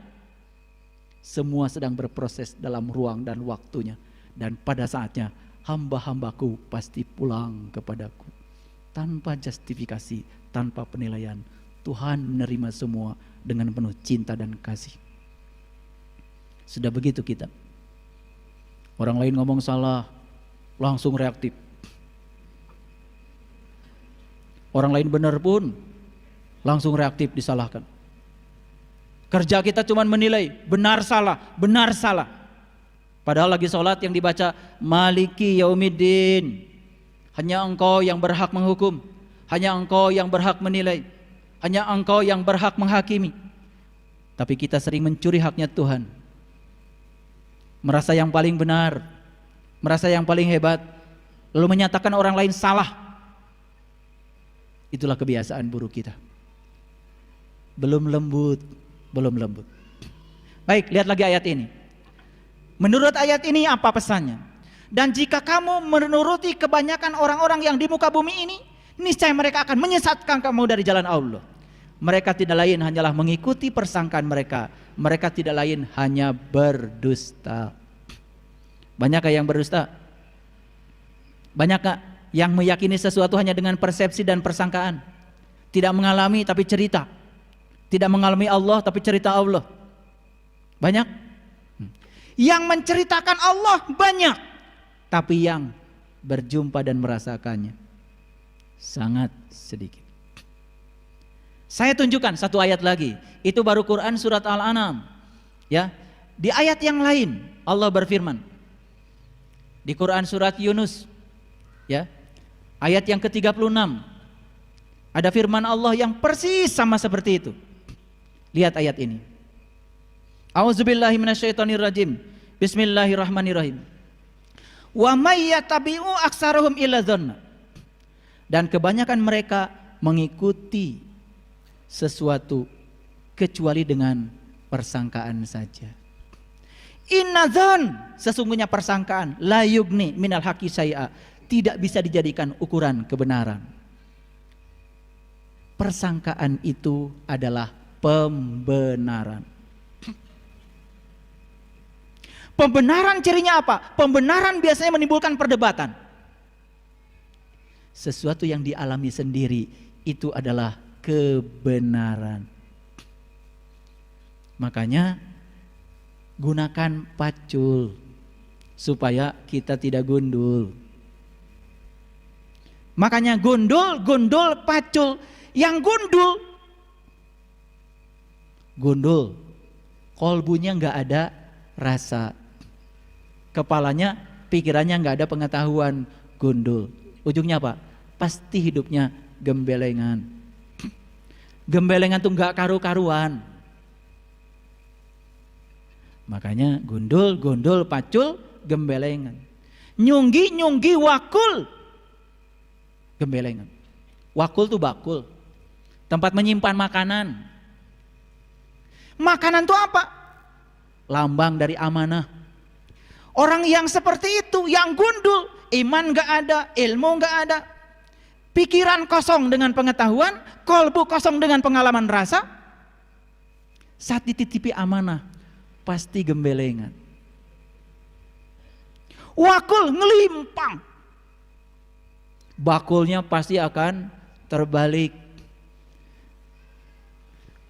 Speaker 1: Semua sedang berproses dalam ruang dan waktunya. Dan pada saatnya hamba-hambaku pasti pulang kepadaku. Tanpa justifikasi, tanpa penilaian. Tuhan menerima semua dengan penuh cinta dan kasih. Sudah begitu kita. Orang lain ngomong salah, langsung reaktif. Orang lain benar pun langsung reaktif disalahkan. Kerja kita cuma menilai benar salah. Padahal lagi sholat yang dibaca Maliki Yaumiddin. Hanya Engkau yang berhak menghukum, hanya Engkau yang berhak menilai, hanya Engkau yang berhak menghakimi. Tapi kita sering mencuri haknya Tuhan. Merasa yang paling benar, merasa yang paling hebat, lalu menyatakan orang lain salah. Itulah kebiasaan buruk kita. Belum lembut. Baik, lihat lagi ayat ini. Menurut ayat ini apa pesannya? Dan jika kamu menuruti kebanyakan orang-orang yang di muka bumi ini, niscaya mereka akan menyesatkan kamu dari jalan Allah. Mereka tidak lain hanyalah mengikuti persangkaan mereka. Mereka tidak lain hanya berdusta. Banyakkah yang berdusta? Banyakkah yang meyakini sesuatu hanya dengan persepsi dan persangkaan? Tidak mengalami tapi cerita. Tidak mengalami Allah tapi cerita Allah. Banyak. Yang menceritakan Allah banyak, tapi yang berjumpa dan merasakannya sangat sedikit. Saya tunjukkan satu ayat lagi. Itu baru Quran surat Al-An'am. Ya. Di ayat yang lain Allah berfirman. Di Quran surat Yunus, ya. Ayat yang ke-36. Ada firman Allah yang persis sama seperti itu. Lihat ayat ini. A'udzubillahi minasyaitonirrajim. Bismillahirrahmanirrahim. Wa may yattabi'u aktsarahum illa dzanna. Dan kebanyakan mereka mengikuti sesuatu kecuali dengan persangkaan saja. Inna dzan, sesungguhnya persangkaan, la yugni minal haqqi syai'a, tidak bisa dijadikan ukuran kebenaran. Persangkaan itu adalah pembenaran. Pembenaran cirinya apa? Pembenaran biasanya menimbulkan perdebatan. Sesuatu yang dialami sendiri itu adalah kebenaran. Makanya gunakan pacul supaya kita tidak gundul. Makanya gundul, pacul. Yang gundul, kolbunya nggak ada rasa. Kepalanya, pikirannya nggak ada pengetahuan, gundul. Ujungnya apa? Pasti hidupnya gembelengan. Gembelengan tuh nggak karu-karuan. Makanya gundul, pacul, gembelengan. Nyunggi, wakul, gembelengan. Wakul tuh bakul, tempat menyimpan makanan. Makanan tuh apa? Lambang dari amanah. Orang yang seperti itu, yang gundul, iman gak ada, ilmu gak ada, pikiran kosong dengan pengetahuan, kolbu kosong dengan pengalaman rasa, saat dititipi amanah, pasti gembelengan. Wakul ngelimpang, bakulnya pasti akan terbalik.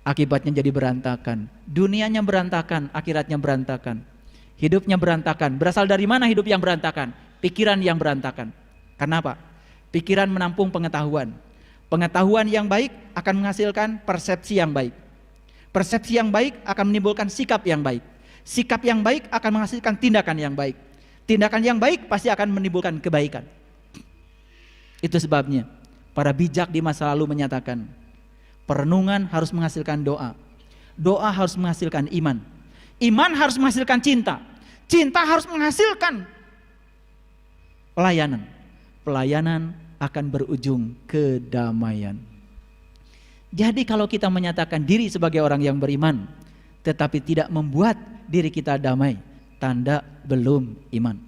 Speaker 1: Akibatnya jadi berantakan, dunianya berantakan, akhiratnya berantakan. Hidupnya berantakan. Berasal dari mana hidup yang berantakan? Pikiran yang berantakan. Kenapa? Pikiran menampung pengetahuan. Pengetahuan yang baik akan menghasilkan persepsi yang baik. Persepsi yang baik akan menimbulkan sikap yang baik. Sikap yang baik akan menghasilkan tindakan yang baik. Tindakan yang baik pasti akan menimbulkan kebaikan. Itu sebabnya para bijak di masa lalu menyatakan, perenungan harus menghasilkan doa. Doa harus menghasilkan iman. Iman harus menghasilkan cinta. Cinta harus menghasilkan pelayanan. Pelayanan akan berujung kedamaian. Jadi kalau kita menyatakan diri sebagai orang yang beriman, tetapi tidak membuat diri kita damai, tanda belum iman.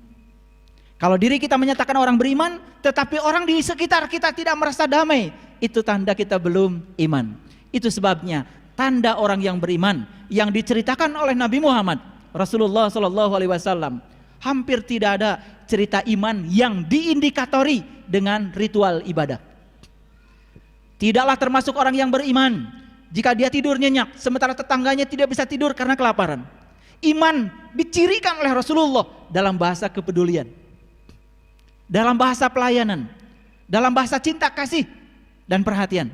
Speaker 1: Kalau diri kita menyatakan orang beriman, tetapi orang di sekitar kita tidak merasa damai, itu tanda kita belum iman. Itu sebabnya tanda orang yang beriman yang diceritakan oleh Nabi Muhammad Rasulullah Shallallahu Alaihi Wasallam, hampir tidak ada cerita iman yang diindikatori dengan ritual ibadah. Tidaklah termasuk orang yang beriman jika dia tidur nyenyak, sementara tetangganya tidak bisa tidur karena kelaparan. Iman dicirikan oleh Rasulullah dalam bahasa kepedulian, dalam bahasa pelayanan, dalam bahasa cinta kasih dan perhatian.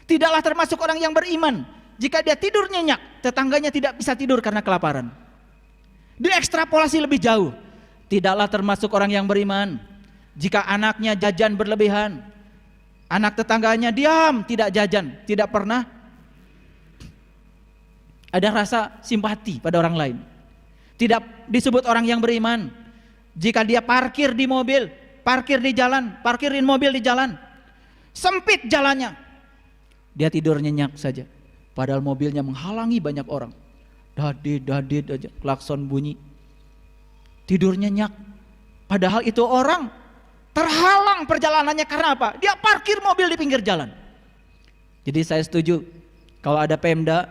Speaker 1: Tidaklah termasuk orang yang beriman jika dia tidur nyenyak, tetangganya tidak bisa tidur karena kelaparan. Diekstrapolasi lebih jauh, tidaklah termasuk orang yang beriman jika anaknya jajan berlebihan, anak tetangganya diam tidak jajan, tidak pernah ada rasa simpati pada orang lain. Tidak disebut orang yang beriman jika dia parkir di mobil, parkir di jalan, parkirin mobil di jalan, sempit jalannya, dia tidur nyenyak saja, padahal mobilnya menghalangi banyak orang. Dadit aja, klakson bunyi, tidur nyenyak, padahal itu orang terhalang perjalanannya karena apa? Dia parkir mobil di pinggir jalan. Jadi saya setuju kalau ada Pemda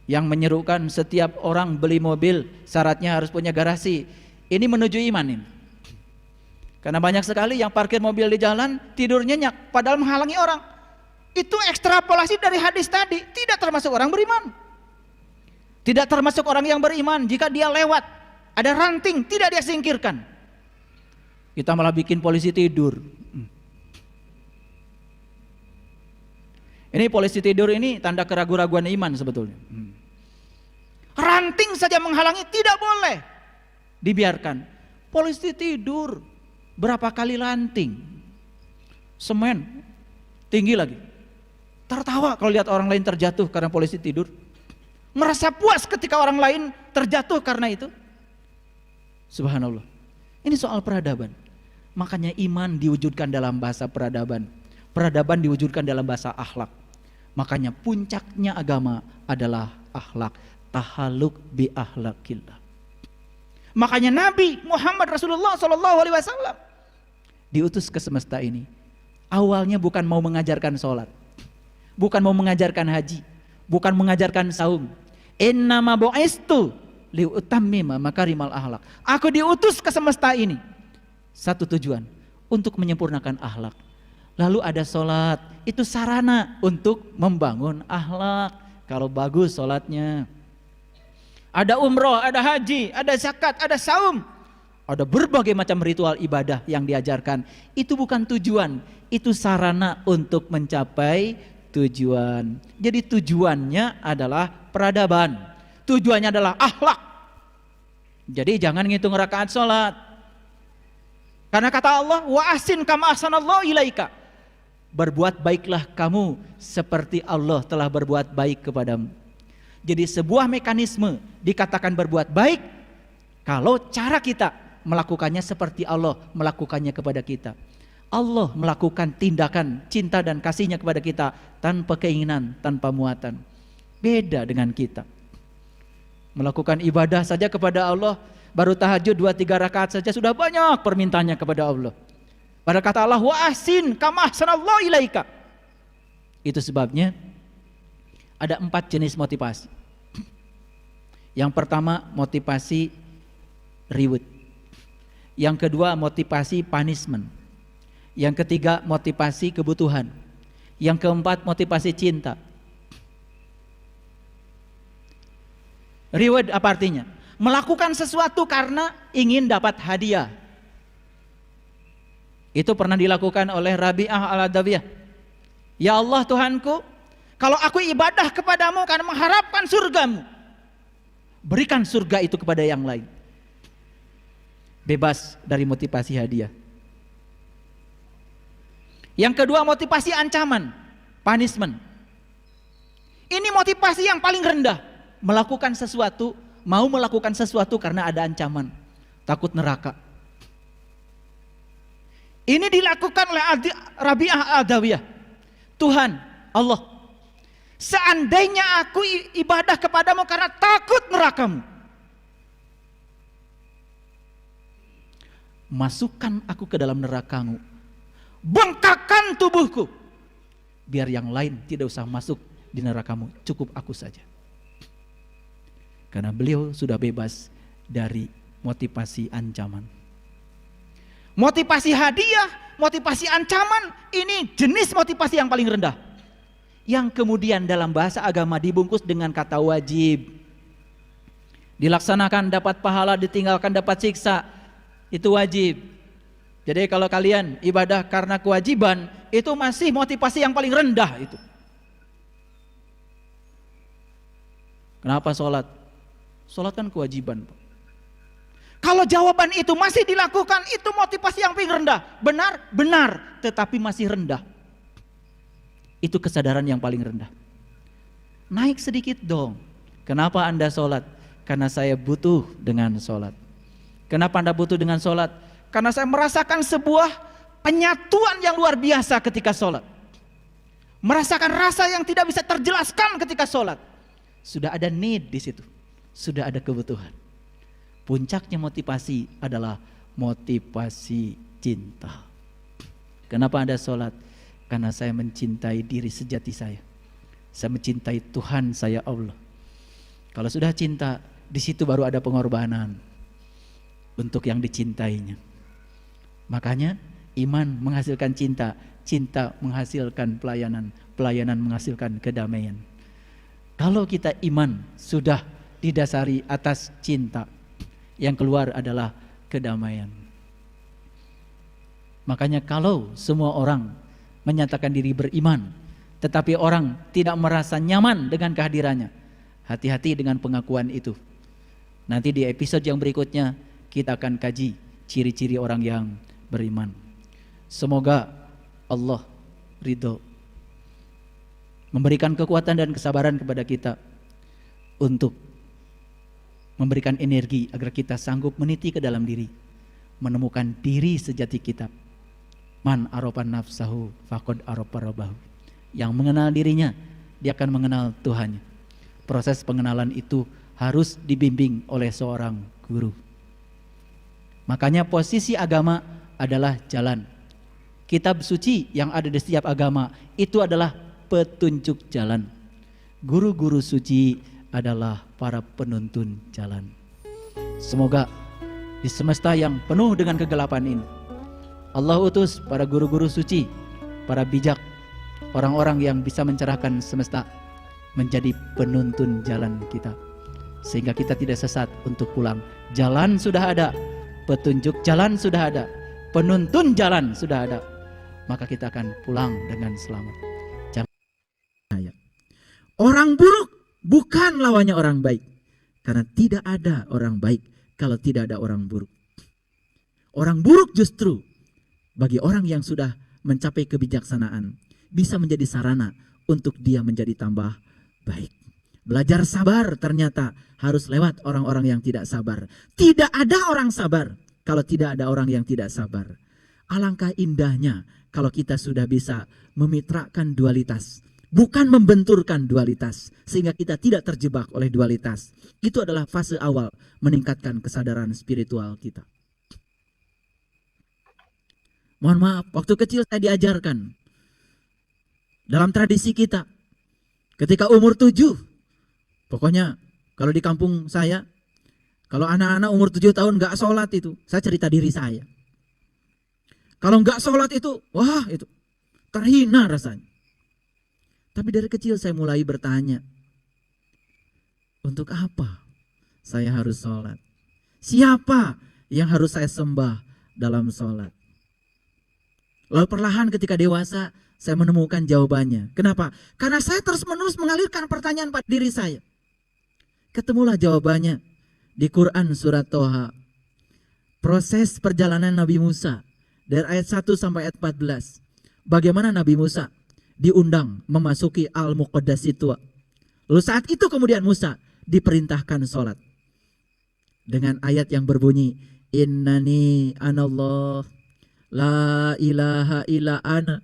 Speaker 1: yang menyerukan setiap orang beli mobil syaratnya harus punya garasi. Ini menuju iman ini. Karena banyak sekali yang parkir mobil di jalan tidur nyenyak padahal menghalangi orang. Itu ekstrapolasi dari hadis tadi, tidak termasuk orang beriman. Tidak termasuk orang yang beriman jika dia lewat ada ranting tidak dia singkirkan. Kita malah bikin polisi tidur. Ini polisi tidur ini tanda keraguan-raguan iman sebetulnya. Ranting saja menghalangi tidak boleh dibiarkan. Polisi tidur, berapa kali ranting, semen tinggi lagi. Tertawa kalau lihat orang lain terjatuh karena polisi tidur. Merasa puas ketika orang lain terjatuh karena itu. Subhanallah. Ini soal peradaban. Makanya iman diwujudkan dalam bahasa peradaban. Peradaban diwujudkan dalam bahasa akhlak. Makanya puncaknya agama adalah akhlak. Tahaluk bi akhlakillah. Makanya Nabi Muhammad Rasulullah SAW diutus ke semesta ini. Awalnya bukan mau mengajarkan sholat, bukan mau mengajarkan haji, bukan mengajarkan saum. Innama bu'istu liutammima makarimal akhlak. Aku diutus ke semesta ini satu tujuan, untuk menyempurnakan akhlak. Lalu ada sholat, itu sarana untuk membangun akhlak. Kalau bagus sholatnya. Ada umroh, ada haji, ada zakat, ada saum, ada berbagai macam ritual ibadah yang diajarkan. Itu bukan tujuan, itu sarana untuk mencapai tujuan. Jadi tujuannya adalah peradaban, tujuannya adalah akhlak. Jadi jangan ngitung rakaat sholat, karena kata Allah, wa ahsin kama ahsanallahu ilaika. Berbuat baiklah kamu seperti Allah telah berbuat baik kepadamu. Jadi sebuah mekanisme dikatakan berbuat baik kalau cara kita melakukannya seperti Allah melakukannya kepada kita. Allah melakukan tindakan cinta dan kasihnya kepada kita tanpa keinginan, tanpa muatan. Beda dengan kita. Melakukan ibadah saja kepada Allah, baru tahajud 2-3 rakaat saja sudah banyak permintaannya kepada Allah. Pada kata Allah, wa ahsin kama ahsanallahu ilaika. Itu sebabnya ada 4 jenis motivasi. Yang pertama motivasi reward. Yang kedua motivasi punishment. Yang ketiga motivasi kebutuhan. Yang keempat motivasi cinta. Reward apa artinya? Melakukan sesuatu karena ingin dapat hadiah. Itu pernah dilakukan oleh Rabi'ah al-Adawiyah. Ya Allah Tuhanku, kalau aku ibadah kepadamu karena mengharapkan surgamu, berikan surga itu kepada yang lain. Bebas dari motivasi hadiah. Yang kedua motivasi ancaman, punishment. Ini motivasi yang paling rendah. Melakukan sesuatu, mau melakukan sesuatu karena ada ancaman, takut neraka. Ini dilakukan oleh Rabi'ah al-Adawiyah. Tuhan, Allah, seandainya aku ibadah kepadamu karena takut nerakamu, masukkan aku ke dalam nerakamu, bengkakkan tubuhku, biar yang lain tidak usah masuk di nerakamu, cukup aku saja. Karena beliau sudah bebas dari motivasi ancaman. Motivasi hadiah, motivasi ancaman, ini jenis motivasi yang paling rendah. Yang kemudian dalam bahasa agama dibungkus dengan kata wajib. Dilaksanakan dapat pahala, ditinggalkan dapat siksa. Itu wajib. Jadi kalau kalian ibadah karena kewajiban, itu masih motivasi yang paling rendah itu. Kenapa sholat? Sholat kan kewajiban. Kalau jawaban itu masih dilakukan, itu motivasi yang paling rendah. Benar, benar, tetapi masih rendah. Itu kesadaran yang paling rendah. Naik sedikit dong. Kenapa Anda sholat? Karena saya butuh dengan sholat. Kenapa Anda butuh dengan sholat? Karena saya merasakan sebuah penyatuan yang luar biasa ketika sholat. Merasakan rasa yang tidak bisa terjelaskan ketika sholat. Sudah ada need di situ. Sudah ada kebutuhan. Puncaknya motivasi adalah motivasi cinta. Kenapa Anda sholat? Karena saya mencintai diri sejati saya. Saya mencintai Tuhan saya Allah. Kalau sudah cinta, di situ baru ada pengorbanan untuk yang dicintainya. Makanya iman menghasilkan cinta, cinta menghasilkan pelayanan, pelayanan menghasilkan kedamaian. Kalau kita iman sudah didasari atas cinta, yang keluar adalah kedamaian. Makanya kalau semua orang menyatakan diri beriman, tetapi orang tidak merasa nyaman dengan kehadirannya, hati-hati dengan pengakuan itu. Nanti di episode yang berikutnya kita akan kaji ciri-ciri orang yang beriman. Semoga Allah ridho, memberikan kekuatan dan kesabaran kepada kita untuk memberikan energi agar kita sanggup meniti ke dalam diri, menemukan diri sejati kita. Man arafan nafsahu faqad arafa rabbahu. Yang mengenal dirinya, dia akan mengenal Tuhannya. Proses pengenalan itu harus dibimbing oleh seorang guru. Makanya posisi agama adalah jalan. Kitab suci yang ada di setiap agama itu adalah petunjuk jalan. Guru-guru suci adalah para penuntun jalan. Semoga di semesta yang penuh dengan kegelapan ini, Allah utus para guru-guru suci, para bijak, orang-orang yang bisa mencerahkan semesta menjadi penuntun jalan kita, sehingga kita tidak sesat untuk pulang. Jalan sudah ada, petunjuk jalan sudah ada, penuntun jalan sudah ada, maka kita akan pulang dengan selamat. Jangan. Orang buruk bukan lawannya orang baik, karena tidak ada orang baik kalau tidak ada orang buruk. Orang buruk justru bagi orang yang sudah mencapai kebijaksanaan bisa menjadi sarana untuk dia menjadi tambah baik. Belajar sabar ternyata harus lewat orang-orang yang tidak sabar. Tidak ada orang sabar kalau tidak ada orang yang tidak sabar. Alangkah indahnya kalau kita sudah bisa memitrakan dualitas, bukan membenturkan dualitas, sehingga kita tidak terjebak oleh dualitas. Itu adalah fase awal meningkatkan kesadaran spiritual kita. Mohon maaf, waktu kecil saya diajarkan dalam tradisi kita, ketika umur 7, pokoknya kalau di kampung saya, kalau anak-anak umur 7 tahun gak sholat itu, saya cerita diri saya. Kalau gak sholat itu, wah itu terhina rasanya. Tapi dari kecil saya mulai bertanya, untuk apa saya harus sholat? Siapa yang harus saya sembah dalam sholat? Lalu perlahan ketika dewasa saya menemukan jawabannya. Kenapa? Karena saya terus-menerus mengalirkan pertanyaan pada diri saya. Ketemulah jawabannya di Quran surat Toha. Proses perjalanan Nabi Musa dari ayat 1 sampai ayat 14. Bagaimana Nabi Musa diundang memasuki Al-Muqaddas itu. Lalu saat itu kemudian Musa diperintahkan sholat. Dengan ayat yang berbunyi, Innani anallah la ilaha illa ana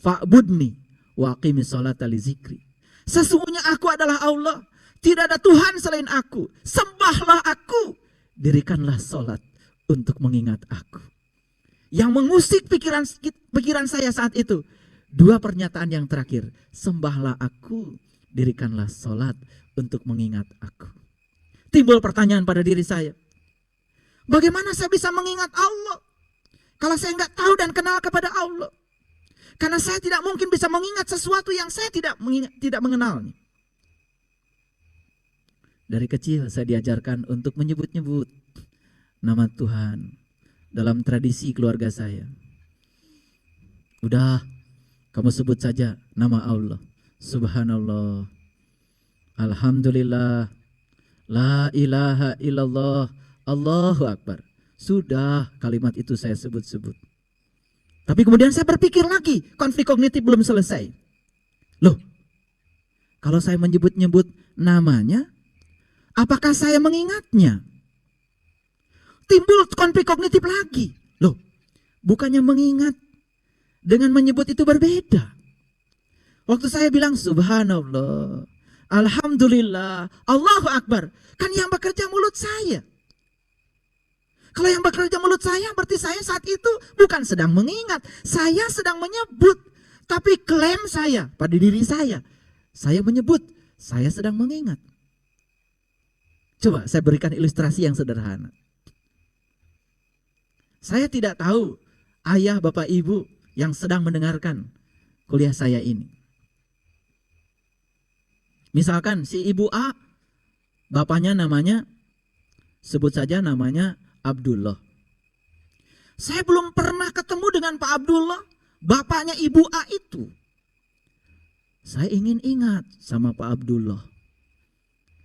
Speaker 1: fa'budni wa aqimis sholata li zikri. Sesungguhnya aku adalah Allah, tidak ada Tuhan selain aku, sembahlah aku, dirikanlah sholat untuk mengingat aku. Yang mengusik pikiran saya saat itu, dua pernyataan yang terakhir, sembahlah aku, dirikanlah sholat untuk mengingat aku. Timbul pertanyaan pada diri saya. Bagaimana saya bisa mengingat Allah kalau saya nggak tahu dan kenal kepada Allah? Karena saya tidak mungkin bisa mengingat sesuatu yang saya tidak mengenalnya. Dari kecil saya diajarkan untuk menyebut-nyebut nama Tuhan dalam tradisi keluarga saya. Udah, kamu sebut saja nama Allah. Subhanallah, Alhamdulillah, La ilaha illallah, Allahu Akbar. Sudah, kalimat itu saya sebut-sebut. Tapi kemudian saya berpikir lagi, konflik kognitif belum selesai. Loh, kalau saya menyebut-nyebut namanya, apakah saya mengingatnya? Timbul konflik kognitif lagi. Loh, bukannya mengingat dengan menyebut itu berbeda. Waktu saya bilang subhanallah, alhamdulillah, Allahu Akbar, kan yang bekerja mulut saya. Kalau yang bekerja mulut saya berarti saya saat itu bukan sedang mengingat, saya sedang menyebut. Tapi klaim saya pada diri saya menyebut, saya sedang mengingat. Coba saya berikan ilustrasi yang sederhana. Saya tidak tahu ayah, bapak, ibu yang sedang mendengarkan kuliah saya ini. Misalkan si ibu A, bapaknya namanya, sebut saja namanya Abdullah. Saya belum pernah ketemu dengan Pak Abdullah, bapaknya ibu A itu. Saya ingin ingat sama Pak Abdullah.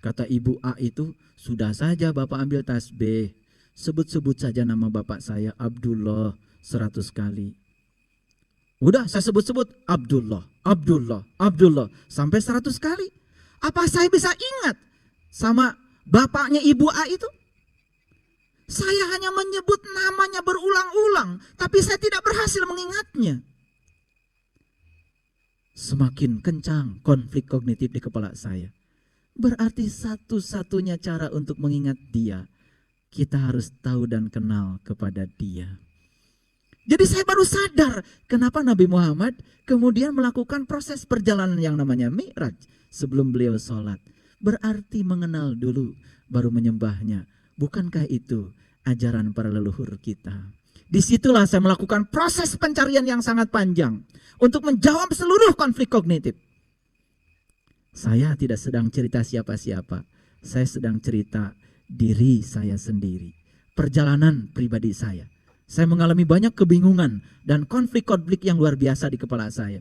Speaker 1: Kata ibu A itu, sudah saja bapak ambil tasbih, sebut-sebut saja nama bapak saya Abdullah 100 kali. Udah saya sebut-sebut Abdullah, Abdullah, Abdullah sampai 100 kali. Apa saya bisa ingat sama bapaknya ibu A itu? Saya hanya menyebut namanya berulang-ulang, tapi saya tidak berhasil mengingatnya. Semakin kencang konflik kognitif di kepala saya. Berarti satu-satunya cara untuk mengingat dia, kita harus tahu dan kenal kepada dia. Jadi saya baru sadar kenapa Nabi Muhammad kemudian melakukan proses perjalanan yang namanya Mi'raj sebelum beliau sholat. Berarti mengenal dulu baru menyembahnya. Bukankah itu ajaran para leluhur kita? Disitulah saya melakukan proses pencarian yang sangat panjang untuk menjawab seluruh konflik kognitif. Saya tidak sedang cerita siapa-siapa. Saya sedang cerita diri saya sendiri. Perjalanan pribadi saya. Saya mengalami banyak kebingungan dan konflik-konflik yang luar biasa di kepala saya.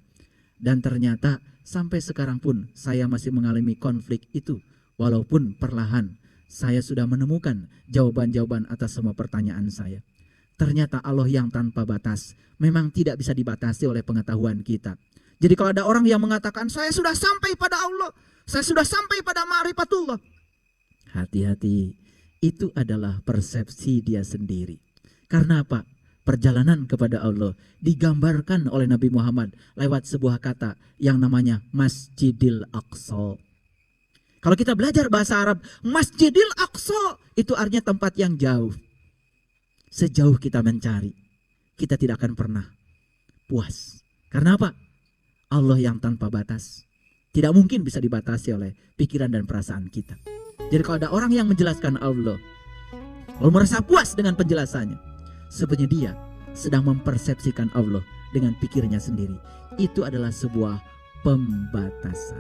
Speaker 1: Dan ternyata sampai sekarang pun saya masih mengalami konflik itu. Walaupun perlahan saya sudah menemukan jawaban-jawaban atas semua pertanyaan saya. Ternyata Allah yang tanpa batas memang tidak bisa dibatasi oleh pengetahuan kita. Jadi kalau ada orang yang mengatakan saya sudah sampai pada Allah, saya sudah sampai pada ma'rifatullah, hati-hati, itu adalah persepsi dia sendiri. Karena apa? Perjalanan kepada Allah digambarkan oleh Nabi Muhammad lewat sebuah kata yang namanya Masjidil Aqsa. Kalau kita belajar bahasa Arab, Masjidil Aqsa itu artinya tempat yang jauh. Sejauh kita mencari, kita tidak akan pernah puas. Karena apa? Allah yang tanpa batas. Tidak mungkin bisa dibatasi oleh pikiran dan perasaan kita. Jadi kalau ada orang yang menjelaskan Allah, lalu merasa puas dengan penjelasannya, sebenarnya dia sedang mempersepsikan Allah dengan pikirnya sendiri. Itu adalah sebuah pembatasan.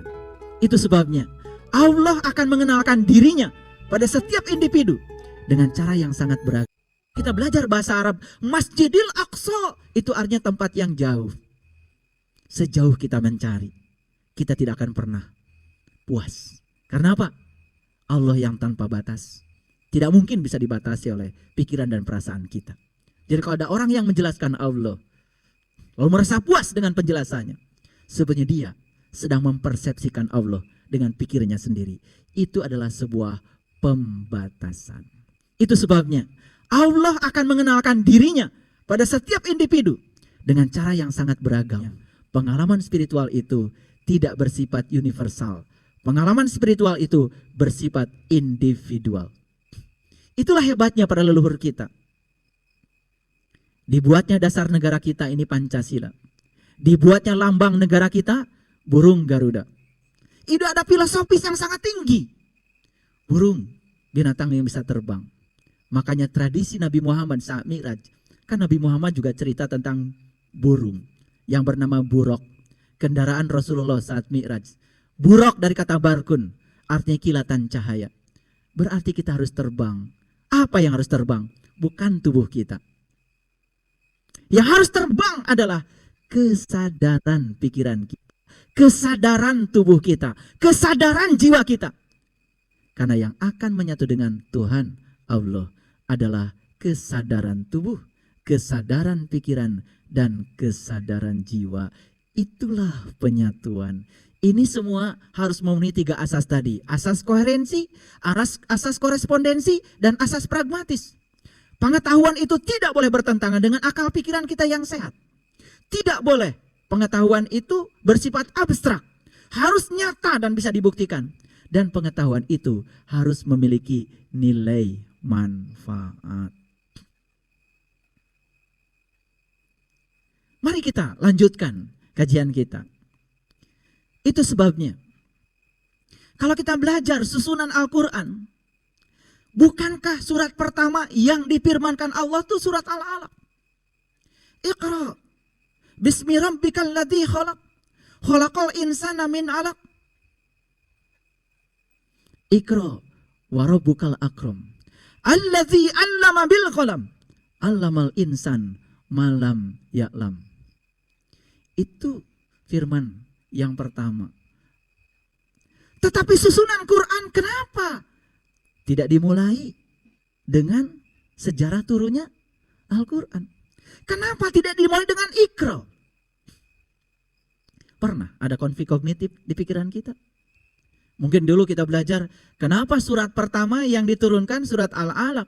Speaker 1: Itu sebabnya Allah akan mengenalkan dirinya pada setiap individu dengan cara yang sangat beragam. Kita belajar bahasa Arab, Masjidil Aqsa itu artinya tempat yang jauh. Sejauh kita mencari, kita tidak akan pernah puas. Karena apa? Allah yang tanpa batas. Tidak mungkin bisa dibatasi oleh pikiran dan perasaan kita. Jadi kalau ada orang yang menjelaskan Allah, lalu merasa puas dengan penjelasannya, sebenarnya dia sedang mempersepsikan Allah dengan pikirnya sendiri. Itu adalah sebuah pembatasan. Itu sebabnya Allah akan mengenalkan dirinya pada setiap individu dengan cara yang sangat beragam. Pengalaman spiritual itu tidak bersifat universal. Pengalaman spiritual itu bersifat individual. Itulah hebatnya para leluhur kita. Dibuatnya dasar negara kita ini Pancasila. Dibuatnya lambang negara kita burung Garuda. Itu ada filosofis yang sangat tinggi. Burung binatang yang bisa terbang. Makanya tradisi Nabi Muhammad saat Mi'raj, kan Nabi Muhammad juga cerita tentang burung yang bernama buraq. Kendaraan Rasulullah saat Mi'raj. Buraq dari kata barkun, artinya kilatan cahaya. Berarti kita harus terbang. Apa yang harus terbang? Bukan tubuh kita. Yang harus terbang adalah kesadaran pikiran kita, kesadaran tubuh kita, kesadaran jiwa kita. Karena yang akan menyatu dengan Tuhan Allah adalah kesadaran tubuh, kesadaran pikiran, dan kesadaran jiwa. Itulah penyatuan. Ini semua harus memenuhi 3 asas tadi. Asas koherensi, asas korespondensi, dan asas pragmatis. Pengetahuan itu tidak boleh bertentangan dengan akal pikiran kita yang sehat. Tidak boleh pengetahuan itu bersifat abstrak. Harus nyata dan bisa dibuktikan. Dan pengetahuan itu harus memiliki nilai manfaat. Mari kita lanjutkan kajian kita. Itu sebabnya, kalau kita belajar susunan Al-Quran, bukankah surat pertama yang difirmankan Allah itu surat Al-Alaq? Iqra bismi rabbikal ladzi khalaq, khalaqal insana min 'alaq. Iqra wa rabbukal akram, alladzi 'allama bil qalam, 'allamal insan ma lam ya'lam. Itu firman yang pertama. Tetapi susunan Quran kenapa tidak dimulai dengan sejarah turunnya Al-Quran? Kenapa tidak dimulai dengan Iqra? Pernah ada konflik kognitif di pikiran kita? Mungkin dulu kita belajar kenapa surat pertama yang diturunkan surat Al-Alaq.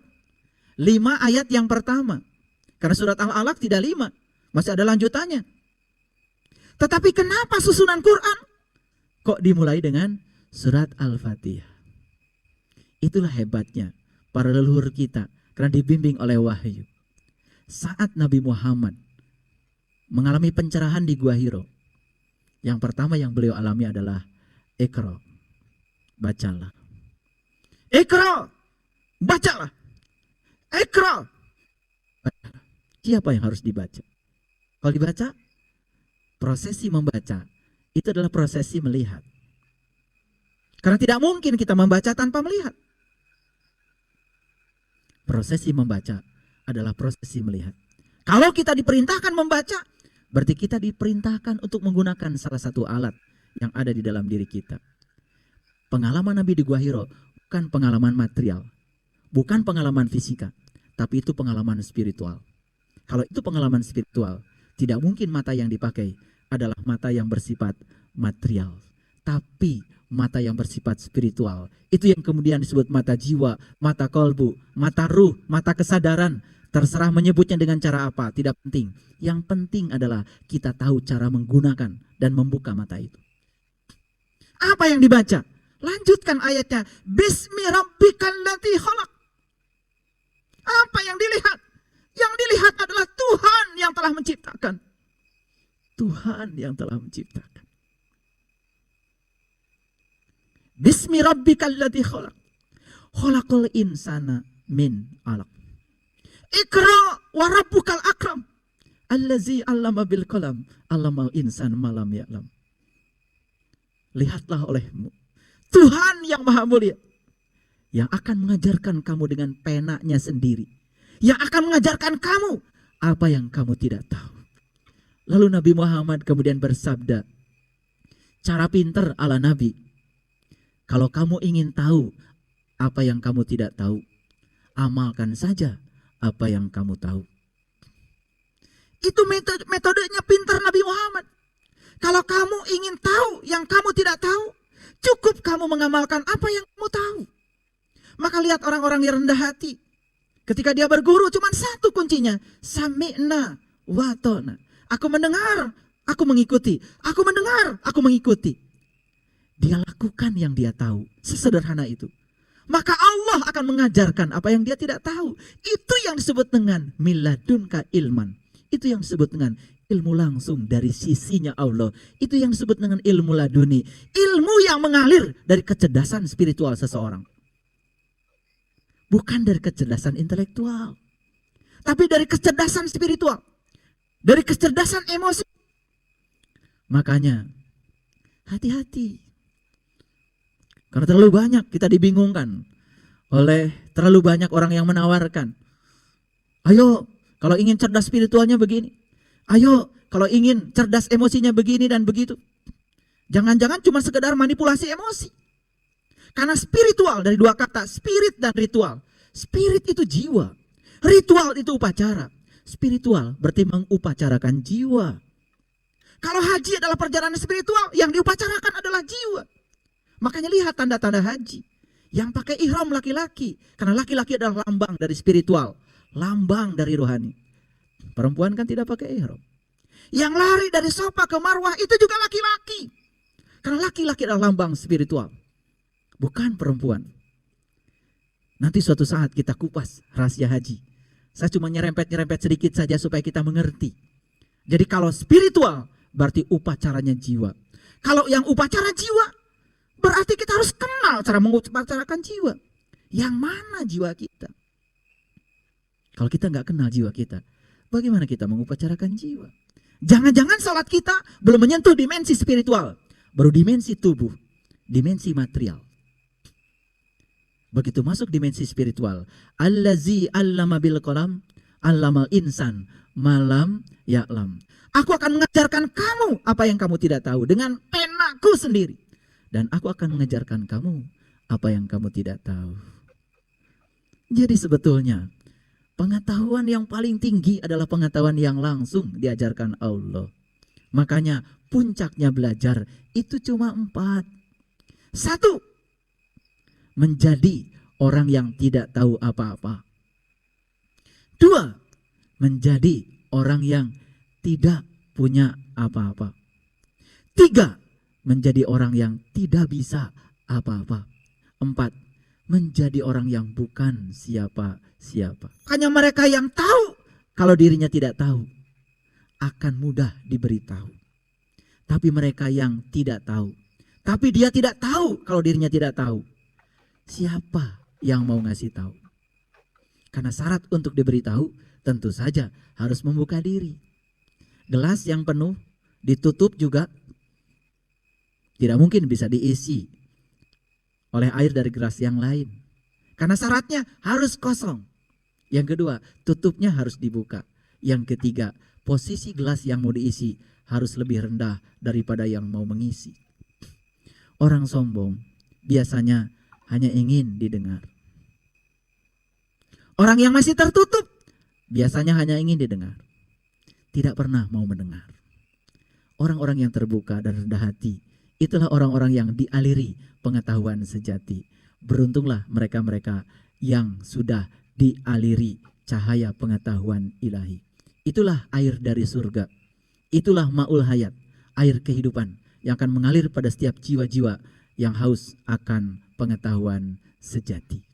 Speaker 1: 5 ayat yang pertama. Karena surat Al-Alaq tidak 5. Masih ada lanjutannya. Tetapi kenapa susunan Quran kok dimulai dengan surat Al-Fatihah? Itulah hebatnya para leluhur kita karena dibimbing oleh wahyu. Saat Nabi Muhammad mengalami pencerahan di Gua Hiro, yang pertama yang beliau alami adalah Iqra, bacalah. Iqra, bacalah. Iqra. Siapa yang harus dibaca? Kalau dibaca, prosesi membaca itu adalah prosesi melihat. Karena tidak mungkin kita membaca tanpa melihat. Prosesi membaca adalah prosesi melihat. Kalau kita diperintahkan membaca, berarti kita diperintahkan untuk menggunakan salah satu alat yang ada di dalam diri kita. Pengalaman Nabi di Gua Hiro bukan pengalaman material, bukan pengalaman fisika, tapi itu pengalaman spiritual. Kalau itu pengalaman spiritual, tidak mungkin mata yang dipakai adalah mata yang bersifat material, tapi mata yang bersifat spiritual. Itu yang kemudian disebut mata jiwa, mata kolbu, mata ruh, mata kesadaran. Terserah menyebutnya dengan cara apa, tidak penting. Yang penting adalah kita tahu cara menggunakan dan membuka mata itu. Apa yang dibaca? Lanjutkan ayatnya. Bismi rabbikal ladzi khalaq. Apa yang dilihat? Yang dilihat adalah Tuhan yang telah menciptakan. Tuhan yang telah menciptakan. Bismi rabbikal ladzi khalaq. Khalaqal insana min 'alaq. Iqra wa rabbukal akram. Allazi 'allama bil qalam, 'allamal insana ma lam ya'lam. Lihatlah olehmu Tuhan yang maha mulia, yang akan mengajarkan kamu dengan penanya sendiri, yang akan mengajarkan kamu apa yang kamu tidak tahu. Lalu Nabi Muhammad kemudian bersabda, cara pinter ala Nabi, kalau kamu ingin tahu apa yang kamu tidak tahu, amalkan saja apa yang kamu tahu. Itu metodenya pintar Nabi Muhammad. Kalau kamu ingin tahu yang kamu tidak tahu, cukup kamu mengamalkan apa yang kamu tahu. Maka lihat orang-orang yang rendah hati. Ketika dia berguru cuma satu kuncinya. Sami'na wa ta'na. Aku mendengar, aku mengikuti. Aku mendengar, aku mengikuti. Dia lakukan yang dia tahu. Sesederhana itu. Maka Allah akan mengajarkan apa yang dia tidak tahu. Itu yang disebut dengan miladunka ilman. Itu yang disebut dengan ilmu langsung dari sisinya Allah. Itu yang disebut dengan ilmu laduni. Ilmu yang mengalir dari kecerdasan spiritual seseorang. Bukan dari kecerdasan intelektual, tapi dari kecerdasan spiritual, dari kecerdasan emosi. Makanya hati-hati, karena terlalu banyak kita dibingungkan oleh terlalu banyak orang yang menawarkan, ayo kalau ingin cerdas spiritualnya begini, ayo kalau ingin cerdas emosinya begini dan begitu. Jangan-jangan cuma sekedar manipulasi emosi. Karena spiritual dari dua kata, spirit dan ritual. Spirit itu jiwa, ritual itu upacara. Spiritual berarti mengupacarakan jiwa. Kalau haji adalah perjalanan spiritual, yang diupacarakan adalah jiwa. Makanya lihat tanda-tanda haji. Yang pakai ihram laki-laki, karena laki-laki adalah lambang dari spiritual, lambang dari rohani. Perempuan kan tidak pakai ihram. Yang lari dari Safa ke Marwah itu juga laki-laki, karena laki-laki adalah lambang spiritual, bukan perempuan. Nanti suatu saat kita kupas rahasia haji. Saya cuma nyerempet-nyerempet sedikit saja supaya kita mengerti. Jadi kalau spiritual berarti upacaranya jiwa. Kalau yang upacara jiwa berarti kita harus kenal cara mengupacarakan jiwa. Yang mana jiwa kita? Kalau kita nggak kenal jiwa kita, bagaimana kita mengupacarakan jiwa? Jangan-jangan salat kita belum menyentuh dimensi spiritual, baru dimensi tubuh, dimensi material. Begitu masuk dimensi spiritual, allazi allama bil qalam, allamal insan malam ya'lam. Aku akan mengajarkan kamu apa yang kamu tidak tahu dengan penaku sendiri. Dan aku akan mengajarkan kamu apa yang kamu tidak tahu. Jadi sebetulnya pengetahuan yang paling tinggi adalah pengetahuan yang langsung diajarkan Allah. Makanya puncaknya belajar itu cuma 4. 1, menjadi orang yang tidak tahu apa-apa. 2, menjadi orang yang tidak punya apa-apa. 3, menjadi orang yang tidak bisa apa-apa. 4, menjadi orang yang bukan siapa-siapa. Hanya mereka yang tahu kalau dirinya tidak tahu akan mudah diberitahu. Tapi mereka yang tidak tahu, tapi dia tidak tahu kalau dirinya tidak tahu, siapa yang mau ngasih tahu? Karena syarat untuk diberitahu tentu saja harus membuka diri. Gelas yang penuh ditutup juga tidak mungkin bisa diisi oleh air dari gelas yang lain. Karena syaratnya harus kosong. Yang kedua, tutupnya harus dibuka. Yang ketiga, posisi gelas yang mau diisi harus lebih rendah daripada yang mau mengisi. Orang sombong biasanya hanya ingin didengar. Orang yang masih tertutup biasanya hanya ingin didengar, tidak pernah mau mendengar. Orang-orang yang terbuka dan rendah hati, itulah orang-orang yang dialiri pengetahuan sejati. Beruntunglah mereka-mereka yang sudah dialiri cahaya pengetahuan ilahi. Itulah air dari surga. Itulah ma'ul hayat, air kehidupan yang akan mengalir pada setiap jiwa-jiwa yang haus akan pengetahuan sejati.